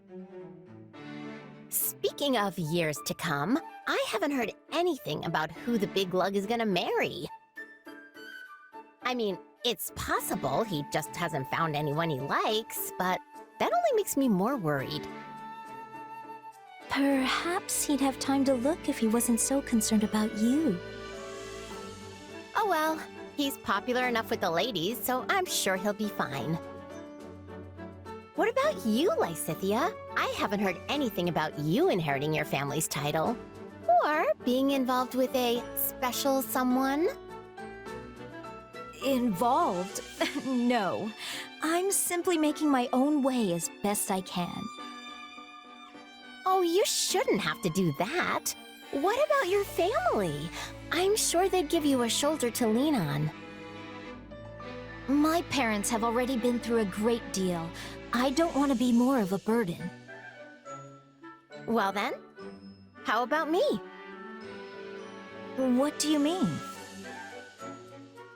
Speaking of years to come, I haven't heard anything about who the big lug is gonna marry. I mean, it's possible he just hasn't found anyone he likes, but that only makes me more worried. Perhaps he'd have time to look if he wasn't so concerned about you. Oh well, he's popular enough with the ladies, so I'm sure he'll be fine. What about you, Lysithia? I haven't heard anything about you inheriting your family's title. Or being involved with a special someone. Involved? No. I'm simply making my own way as best I can. Oh, you shouldn't have to do that. What about your family? I'm sure they'd give you a shoulder to lean on. My parents have already been through a great deal. I don't want to be more of a burden. Well then, how about me? What do you mean?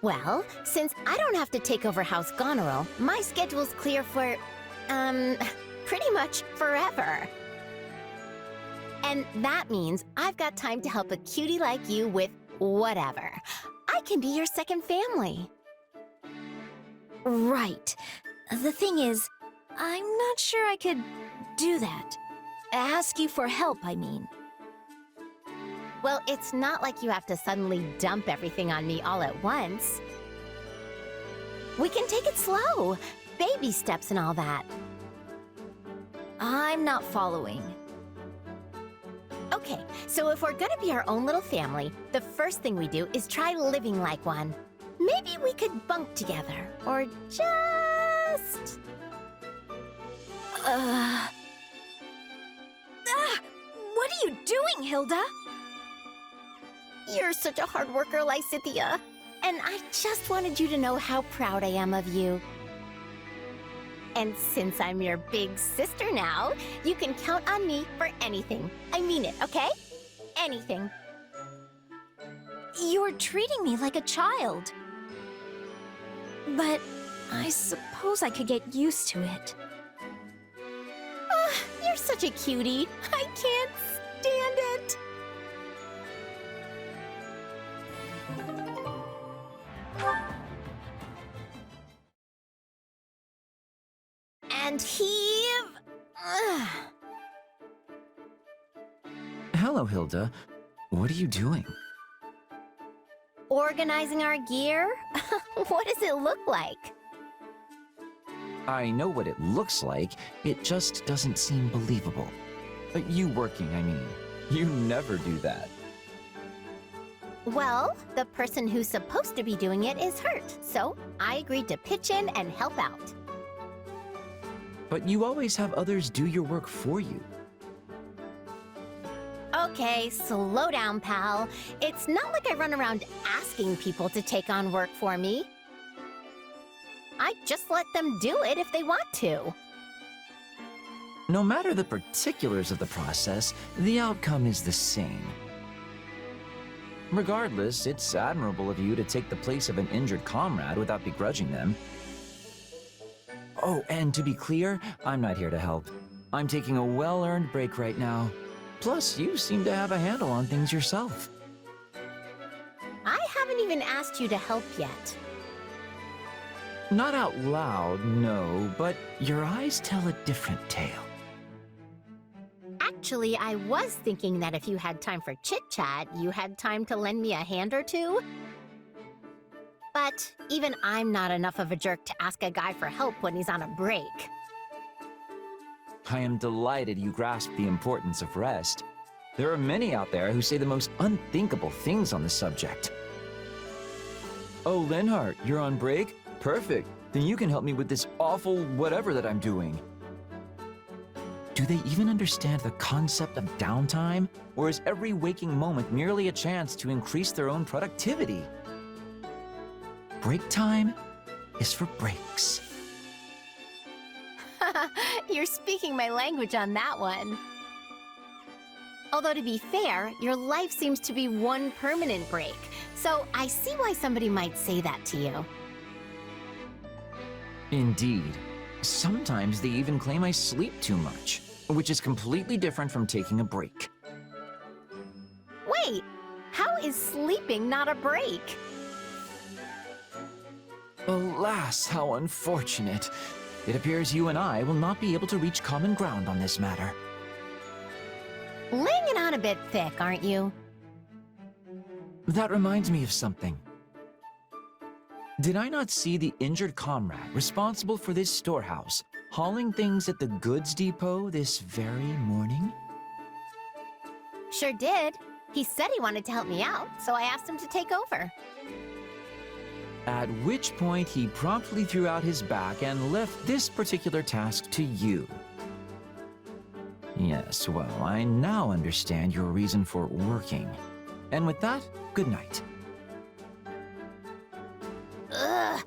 Well, since I don't have to take over House Goneril, my schedule's clear for, pretty much forever. And that means I've got time to help a cutie like you with whatever. I can be your second family. Right. The thing is, I'm not sure I could do that. Ask you for help, I mean. Well, it's not like you have to suddenly dump everything on me all at once. We can take it slow. Baby steps and all that. I'm not following. Okay, so if we're gonna be our own little family, the first thing we do is try living like one. Maybe we could bunk together, or just... What are you doing, Hilda? You're such a hard worker, Lysithia. And I just wanted you to know how proud I am of you. And since I'm your big sister now, you can count on me for anything. I mean it, okay? Anything. You're treating me like a child. But I suppose I could get used to it. You're such a cutie. I can't stand it. And heave. Hello, Hilda. What are you doing? Organizing our gear? What does it look like? I know what it looks like, it just doesn't seem believable. You working, I mean. You never do that. Well, the person who's supposed to be doing it is hurt, so I agreed to pitch in and help out. But you always have others do your work for you. Okay, slow down, pal. It's not like I run around asking people to take on work for me. I just let them do it if they want to. No matter the particulars of the process, the outcome is the same. Regardless, it's admirable of you to take the place of an injured comrade without begrudging them. Oh, and to be clear, I'm not here to help. I'm taking a well-earned break right now. Plus, you seem to have a handle on things yourself. I haven't even asked you to help yet. Not out loud, no, but your eyes tell a different tale. Actually, I was thinking that if you had time for chit-chat, you had time to lend me a hand or two. But even I'm not enough of a jerk to ask a guy for help when he's on a break. I am delighted you grasp the importance of rest. There are many out there who say the most unthinkable things on the subject. Oh, Linhart, you're on break? Perfect. Then you can help me with this awful whatever that I'm doing. Do they even understand the concept of downtime? Or is every waking moment merely a chance to increase their own productivity? Break time is for breaks. You're speaking my language on that one. Although to be fair, your life seems to be one permanent break, so I see why somebody might say that to you. Indeed. Sometimes they even claim I sleep too much, which is completely different from taking a break. Wait, how is sleeping not a break? Alas, how unfortunate. It appears you and I will not be able to reach common ground on this matter. Laying it on a bit thick, aren't you? That reminds me of something. Did I not see the injured comrade responsible for this storehouse hauling things at the goods depot this very morning? Sure did. He said he wanted to help me out, so I asked him to take over. At which point he promptly threw out his back and left this particular task to you. Yes, well, I now understand your reason for working. And with that, good night. Ugh,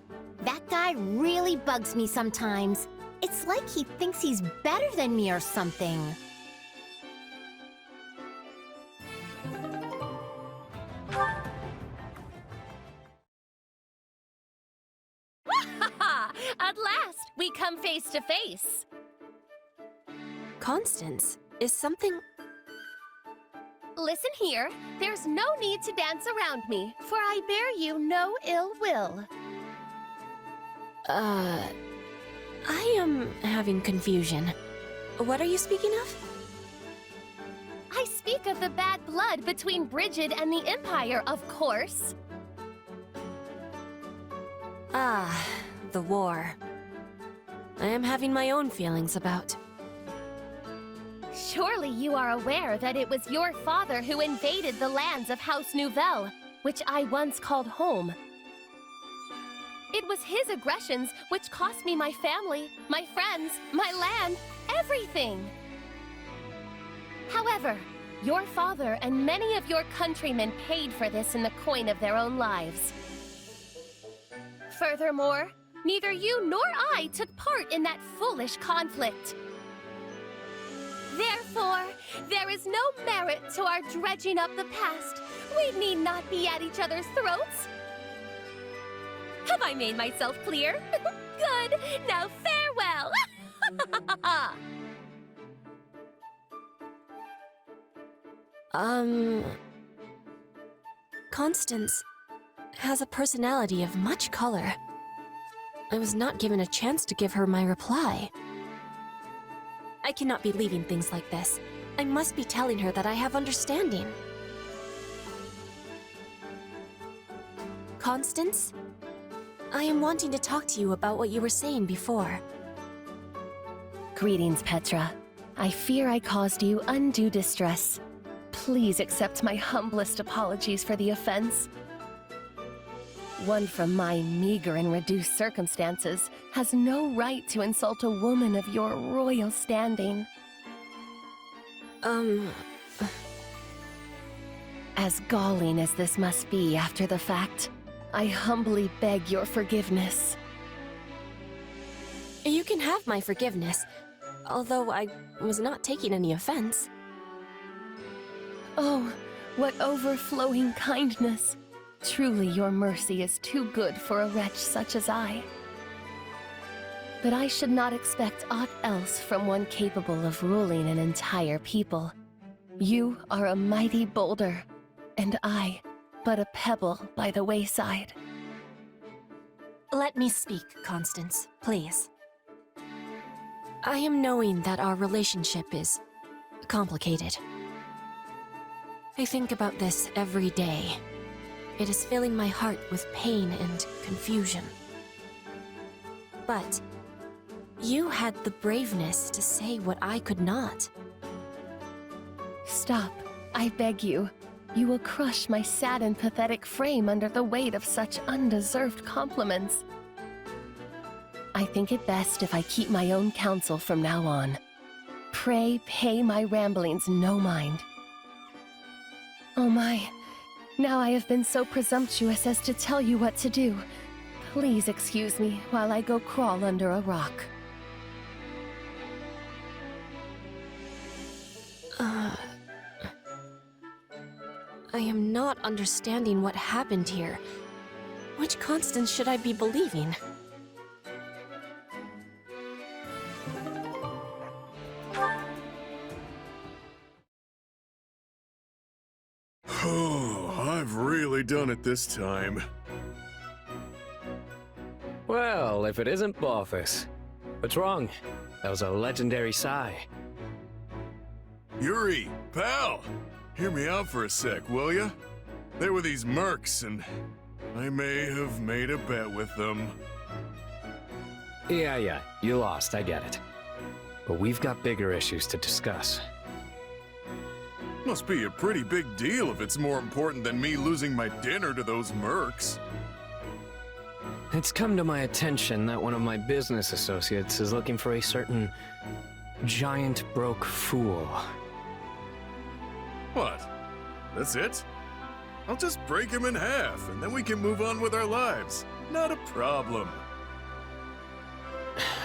that guy really bugs me sometimes. It's like he thinks he's better than me or something. At last, we come face to face. Constance, is something... Listen here, there's no need to dance around me, for I bear you no ill will. I am having confusion. What are you speaking of? I speak of the bad blood between Brigid and the Empire, of course. Ah, the war. I am having my own feelings about. Surely you are aware that it was your father who invaded the lands of House Nouvelle, which I once called home. It was his aggressions which cost me my family, my friends, my land, everything. However, your father and many of your countrymen paid for this in the coin of their own lives. Furthermore, neither you nor I took part in that foolish conflict. Therefore, there is no merit to our dredging up the past. We need not be at each other's throats. Have I made myself clear? Good. Now farewell. Constance has a personality of much color. I was not given a chance to give her my reply. I cannot be leaving things like this. I must be telling her that I have understanding. Constance? I am wanting to talk to you about what you were saying before. Greetings, Petra. I fear I caused you undue distress. Please accept my humblest apologies for the offense. One from my meager and reduced circumstances has no right to insult a woman of your royal standing. As galling as this must be after the fact, I humbly beg your forgiveness. You can have my forgiveness, although I was not taking any offense. Oh, what overflowing kindness. Truly, your mercy is too good for a wretch such as I. But I should not expect aught else from one capable of ruling an entire people. You are a mighty boulder, and I, but a pebble by the wayside. Let me speak, Constance, please. I am knowing that our relationship is complicated. I think about this every day. It is filling my heart with pain and confusion. But you had the braveness to say what I could not. Stop, I beg you. You will crush my sad and pathetic frame under the weight of such undeserved compliments. I think it best if I keep my own counsel from now on. Pray pay my ramblings no mind. Oh my, now I have been so presumptuous as to tell you what to do. Please excuse me while I go crawl under a rock. I am not understanding what happened here. Which Constance should I be believing? Oh, I've really done it this time. Well, if it isn't Balthus. What's wrong? That was a legendary sigh. Yuri, pal! Hear me out for a sec, will ya? There were these mercs, and I may have made a bet with them. Yeah, you lost, I get it. But we've got bigger issues to discuss. Must be a pretty big deal if it's more important than me losing my dinner to those mercs. It's come to my attention that one of my business associates is looking for a certain giant broke fool. What? That's it? I'll just break him in half, and then we can move on with our lives. Not a problem.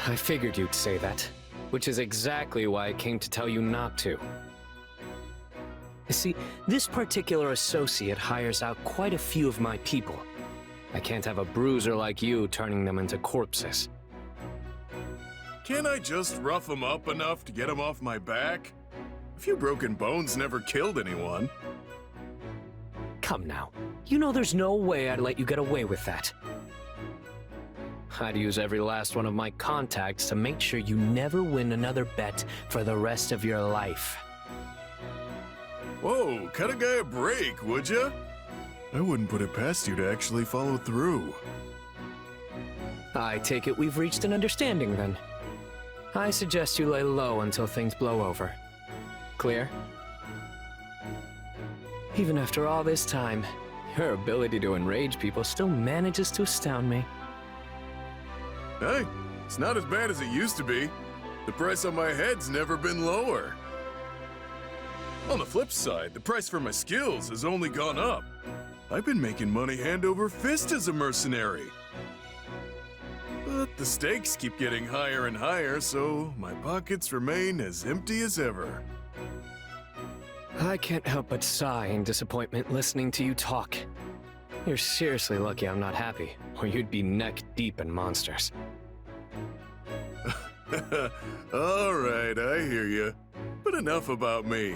I figured you'd say that, which is exactly why I came to tell you not to. You see, this particular associate hires out quite a few of my people. I can't have a bruiser like you turning them into corpses. Can't I just rough him up enough to get him off my back? A few broken bones never killed anyone. Come now. You know there's no way I'd let you get away with that. I'd use every last one of my contacts to make sure you never win another bet for the rest of your life. Whoa, cut a guy a break, would ya? I wouldn't put it past you to actually follow through. I take it we've reached an understanding then. I suggest you lay low until things blow over. Clear? Even after all this time, your ability to enrage people still manages to astound me. Hey, it's not as bad as it used to be. The price on my head's never been lower. On the flip side, the price for my skills has only gone up. I've been making money hand over fist as a mercenary. But the stakes keep getting higher and higher, so my pockets remain as empty as ever. I can't help but sigh in disappointment listening to you talk. You're seriously lucky I'm not happy, or you'd be neck deep in monsters. All right, I hear you. But enough about me.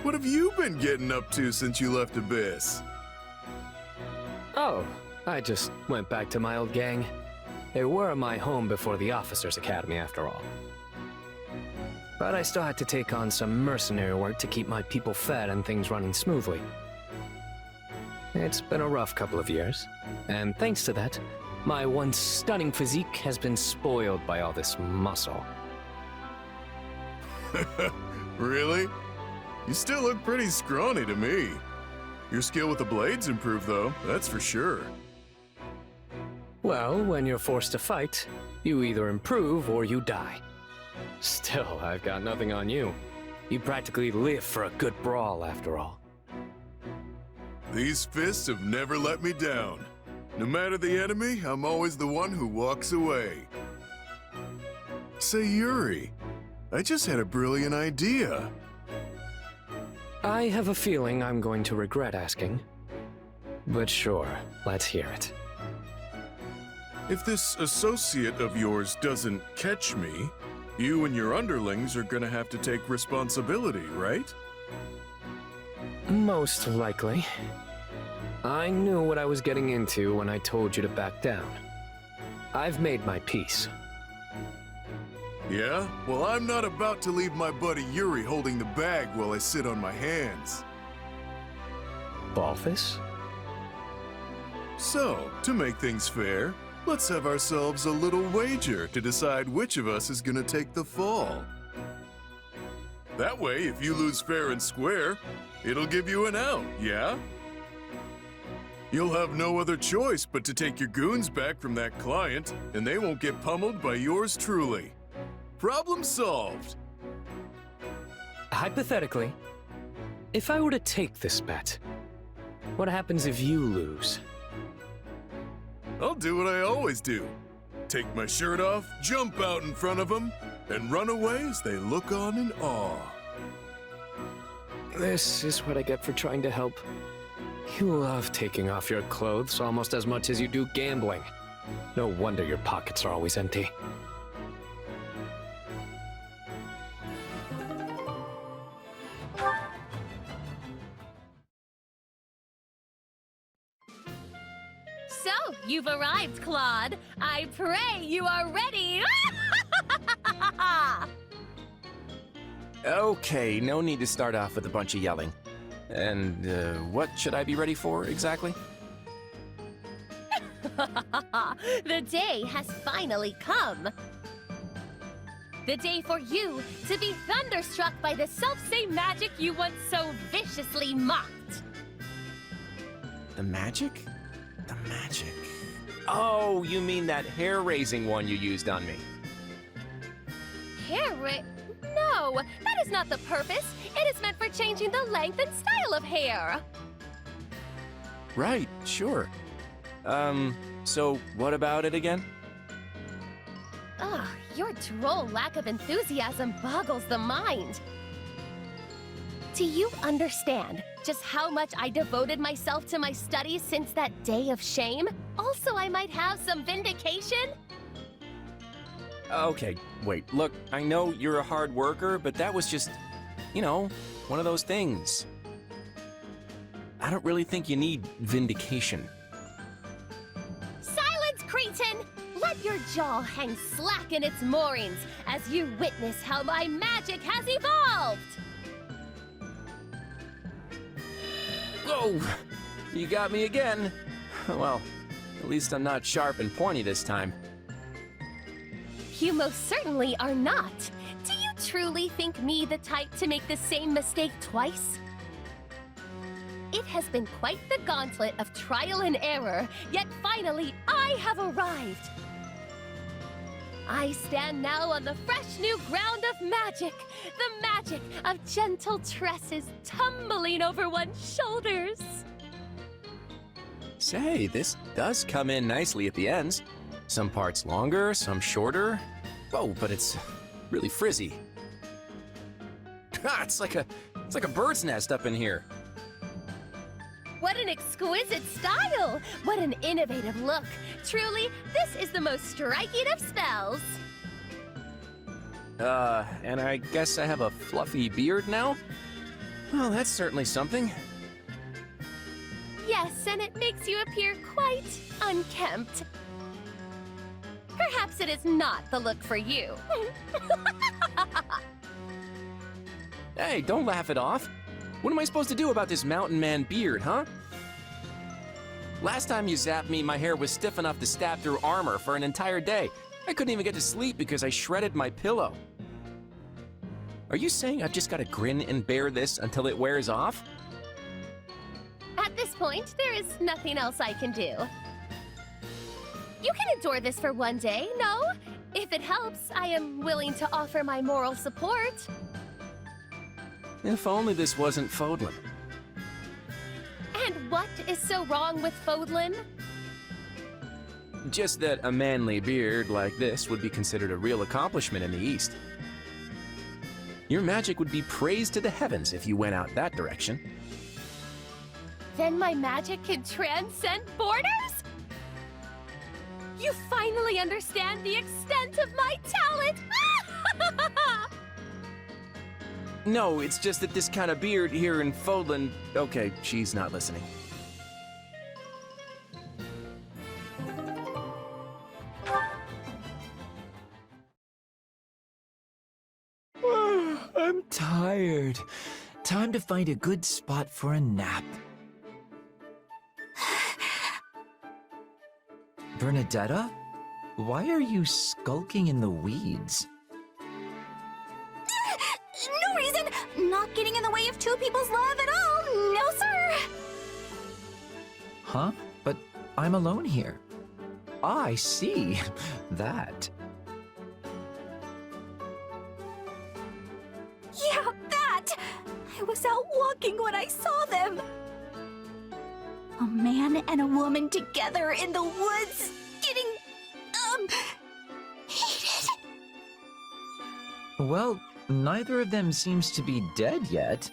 What have you been getting up to since you left Abyss? Oh, I just went back to my old gang. They were my home before the Officers' Academy, after all. But I still had to take on some mercenary work to keep my people fed and things running smoothly. It's been a rough couple of years, and thanks to that, my once stunning physique has been spoiled by all this muscle. Really? You still look pretty scrawny to me. Your skill with the blades improved, though, that's for sure. Well, when you're forced to fight, you either improve or you die. Still, I've got nothing on you. You practically live for a good brawl, after all. These fists have never let me down. No matter the enemy, I'm always the one who walks away. Say, Yuri, I just had a brilliant idea. I have a feeling I'm going to regret asking. But sure, let's hear it. If this associate of yours doesn't catch me, you and your underlings are gonna have to take responsibility, right? Most likely. I knew what I was getting into when I told you to back down. I've made my peace. Yeah? Well, I'm not about to leave my buddy Yuri holding the bag while I sit on my hands. Balthus? So, to make things fair, let's have ourselves a little wager to decide which of us is gonna take the fall. That way, if you lose fair and square, it'll give you an out, yeah? You'll have no other choice but to take your goons back from that client, and they won't get pummeled by yours truly. Problem solved. Hypothetically, if I were to take this bet, what happens if you lose? I'll do what I always do. Take my shirt off, jump out in front of them, and run away as they look on in awe. This is what I get for trying to help. You love taking off your clothes almost as much as you do gambling. No wonder your pockets are always empty. So, you've arrived, Claude. I pray you are ready. Okay, no need to start off with a bunch of yelling. And, what should I be ready for, exactly? The day has finally come. The day for you to be thunderstruck by the selfsame magic you once so viciously mocked. The magic? The magic. Oh, you mean that hair-raising one you used on me? No, that is not the purpose. It is meant for changing the length and style of hair. Right, sure. So what about it again? Ugh, your droll lack of enthusiasm boggles the mind. Do you understand just how much I devoted myself to my studies since that day of shame? Also, I might have some vindication? Okay, wait, look, I know you're a hard worker, but that was just, you know, one of those things. I don't really think you need vindication. Silence, cretin! Let your jaw hang slack in its moorings as you witness how my magic has evolved! Whoa! You got me again. Well, at least I'm not sharp and pointy this time. You most certainly are not. Do you truly think me the type to make the same mistake twice? It has been quite the gauntlet of trial and error, yet finally I have arrived. I stand now on the fresh new ground of magic, the magic of gentle tresses tumbling over one's shoulders. Say, this does come in nicely at the ends. Some parts longer, some shorter. Oh, but it's really frizzy. It's like a bird's nest up in here. What an exquisite style! What an innovative look! Truly, this is the most striking of spells! And I guess I have a fluffy beard now? Well, that's certainly something. Yes, and it makes you appear quite unkempt. Perhaps it is not the look for you. Hey, don't laugh it off. What am I supposed to do about this mountain man beard, huh? Last time you zapped me, my hair was stiff enough to stab through armor for an entire day. I couldn't even get to sleep because I shredded my pillow. Are you saying I've just got to grin and bear this until it wears off? At this point, there is nothing else I can do. You can endure this for one day, no? If it helps, I am willing to offer my moral support. If only this wasn't Fodlan. And what is so wrong with Fodlan? Just that a manly beard like this would be considered a real accomplishment in the East. Your magic would be praised to the heavens if you went out that direction. Then my magic can transcend borders? You finally understand the extent of my talent! No, it's just that this kind of beard here in Fodlan... Okay, she's not listening. I'm tired. Time to find a good spot for a nap. Bernadetta? Why are you skulking in the weeds? No reason! Not getting in the way of two people's love at all! No, sir! Huh? But I'm alone here. Ah, I see. That. Yeah, that! I was out walking when I saw them! A man and a woman together in the woods, getting, heated. Well, neither of them seems to be dead yet.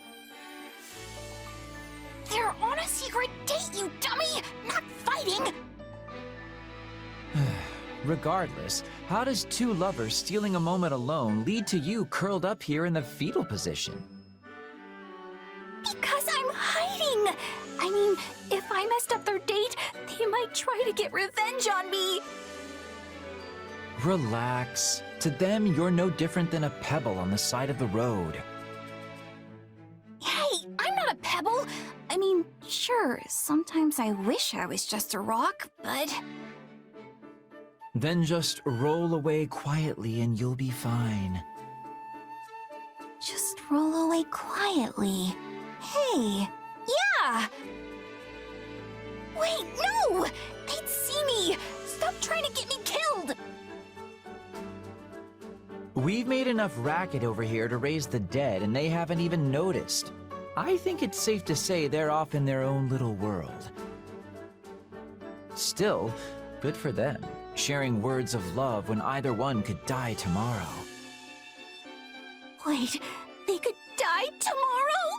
They're on a secret date, you dummy! Not fighting! Regardless, how does two lovers stealing a moment alone lead to you curled up here in the fetal position? Because I'm hiding! I mean, if I messed up their date, they might try to get revenge on me! Relax. To them, you're no different than a pebble on the side of the road. Hey, I'm not a pebble! I mean, sure, sometimes I wish I was just a rock, but... Then just roll away quietly and you'll be fine. Just roll away quietly. Hey, yeah! Wait, no! They'd see me! Stop trying to get me killed! We've made enough racket over here to raise the dead and they haven't even noticed. I think it's safe to say they're off in their own little world. Still, good for them, sharing words of love when either one could die tomorrow. Wait, they could die tomorrow?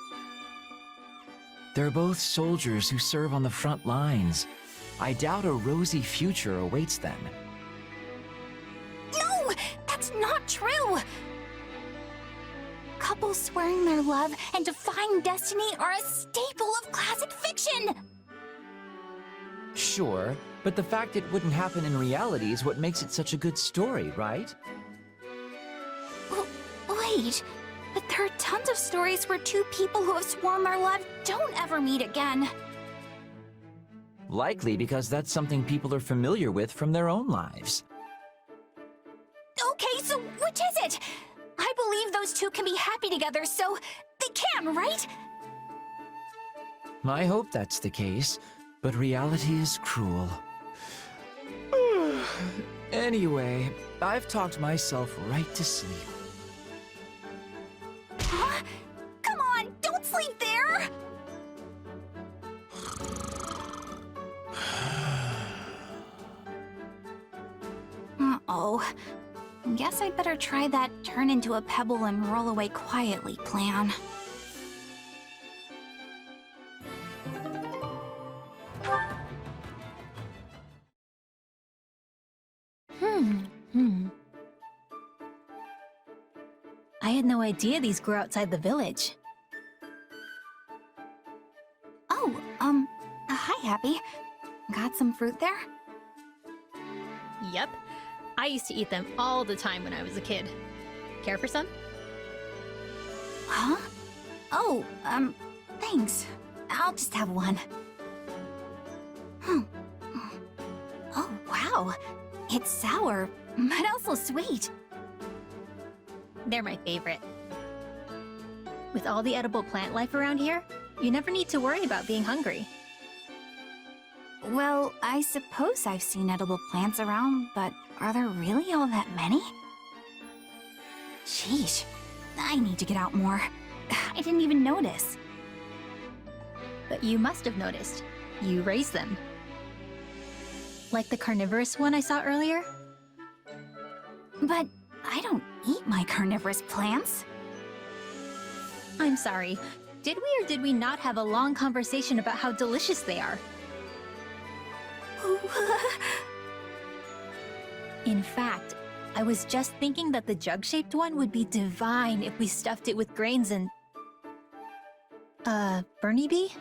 They're both soldiers who serve on the front lines. I doubt a rosy future awaits them. No! That's not true! Couples swearing their love and defying destiny are a staple of classic fiction! Sure, but the fact it wouldn't happen in reality is what makes it such a good story, right? Wait, but there are tons of stories where two people who have sworn their love don't ever meet again. Likely because that's something people are familiar with from their own lives. Okay, so which is it? I believe those two can be happy together, so they can, right? I hope that's the case, but reality is cruel. Anyway, I've talked myself right to sleep. Huh? Come on, don't sleep there! Uh-oh. Guess I'd better try that turn into a pebble and roll away quietly plan. I had no idea these grew outside the village. Oh, hi, Happy. Got some fruit there? Yep. I used to eat them all the time when I was a kid. Care for some? Huh? Oh, thanks. I'll just have one. Oh, wow. It's sour, but also sweet. They're my favorite. With all the edible plant life around here, you never need to worry about being hungry. Well, I suppose I've seen edible plants around, but are there really all that many? Sheesh, I need to get out more. I didn't even notice. But you must have noticed. You raised them. Like the carnivorous one I saw earlier? But I don't eat my carnivorous plants. I'm sorry. Did we or did we not have a long conversation about how delicious they are? In fact, I was just thinking that the jug-shaped one would be divine if we stuffed it with grains and... Bernie Bee?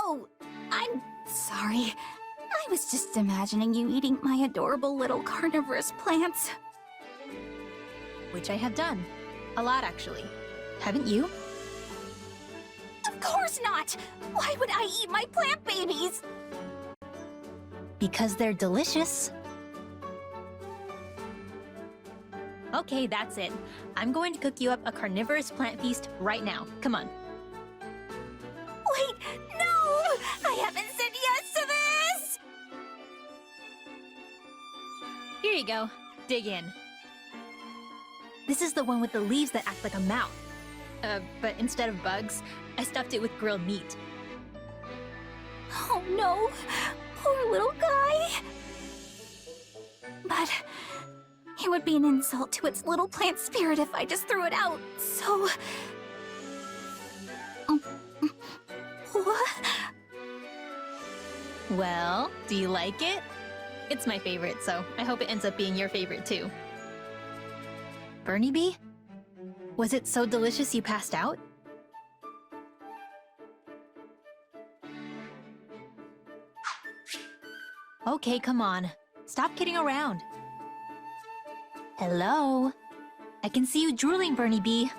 Oh, I'm sorry. I was just imagining you eating my adorable little carnivorous plants. Which I have done. A lot, actually. Haven't you? Of course not! Why would I eat my plant babies? Because they're delicious. Okay, that's it. I'm going to cook you up a carnivorous plant feast right now. Come on. Wait, no! I haven't said yes to this! Here you go. Dig in. This is the one with the leaves that act like a mouth. But instead of bugs, I stuffed it with grilled meat. Oh no! Poor little guy! But it would be an insult to its little plant spirit if I just threw it out, so... What? Well, do you like it? It's my favorite, so I hope it ends up being your favorite too. Bernie Bee? Was it so delicious you passed out? Okay, come on. Stop kidding around. Hello? I can see you drooling, Bernie Bee.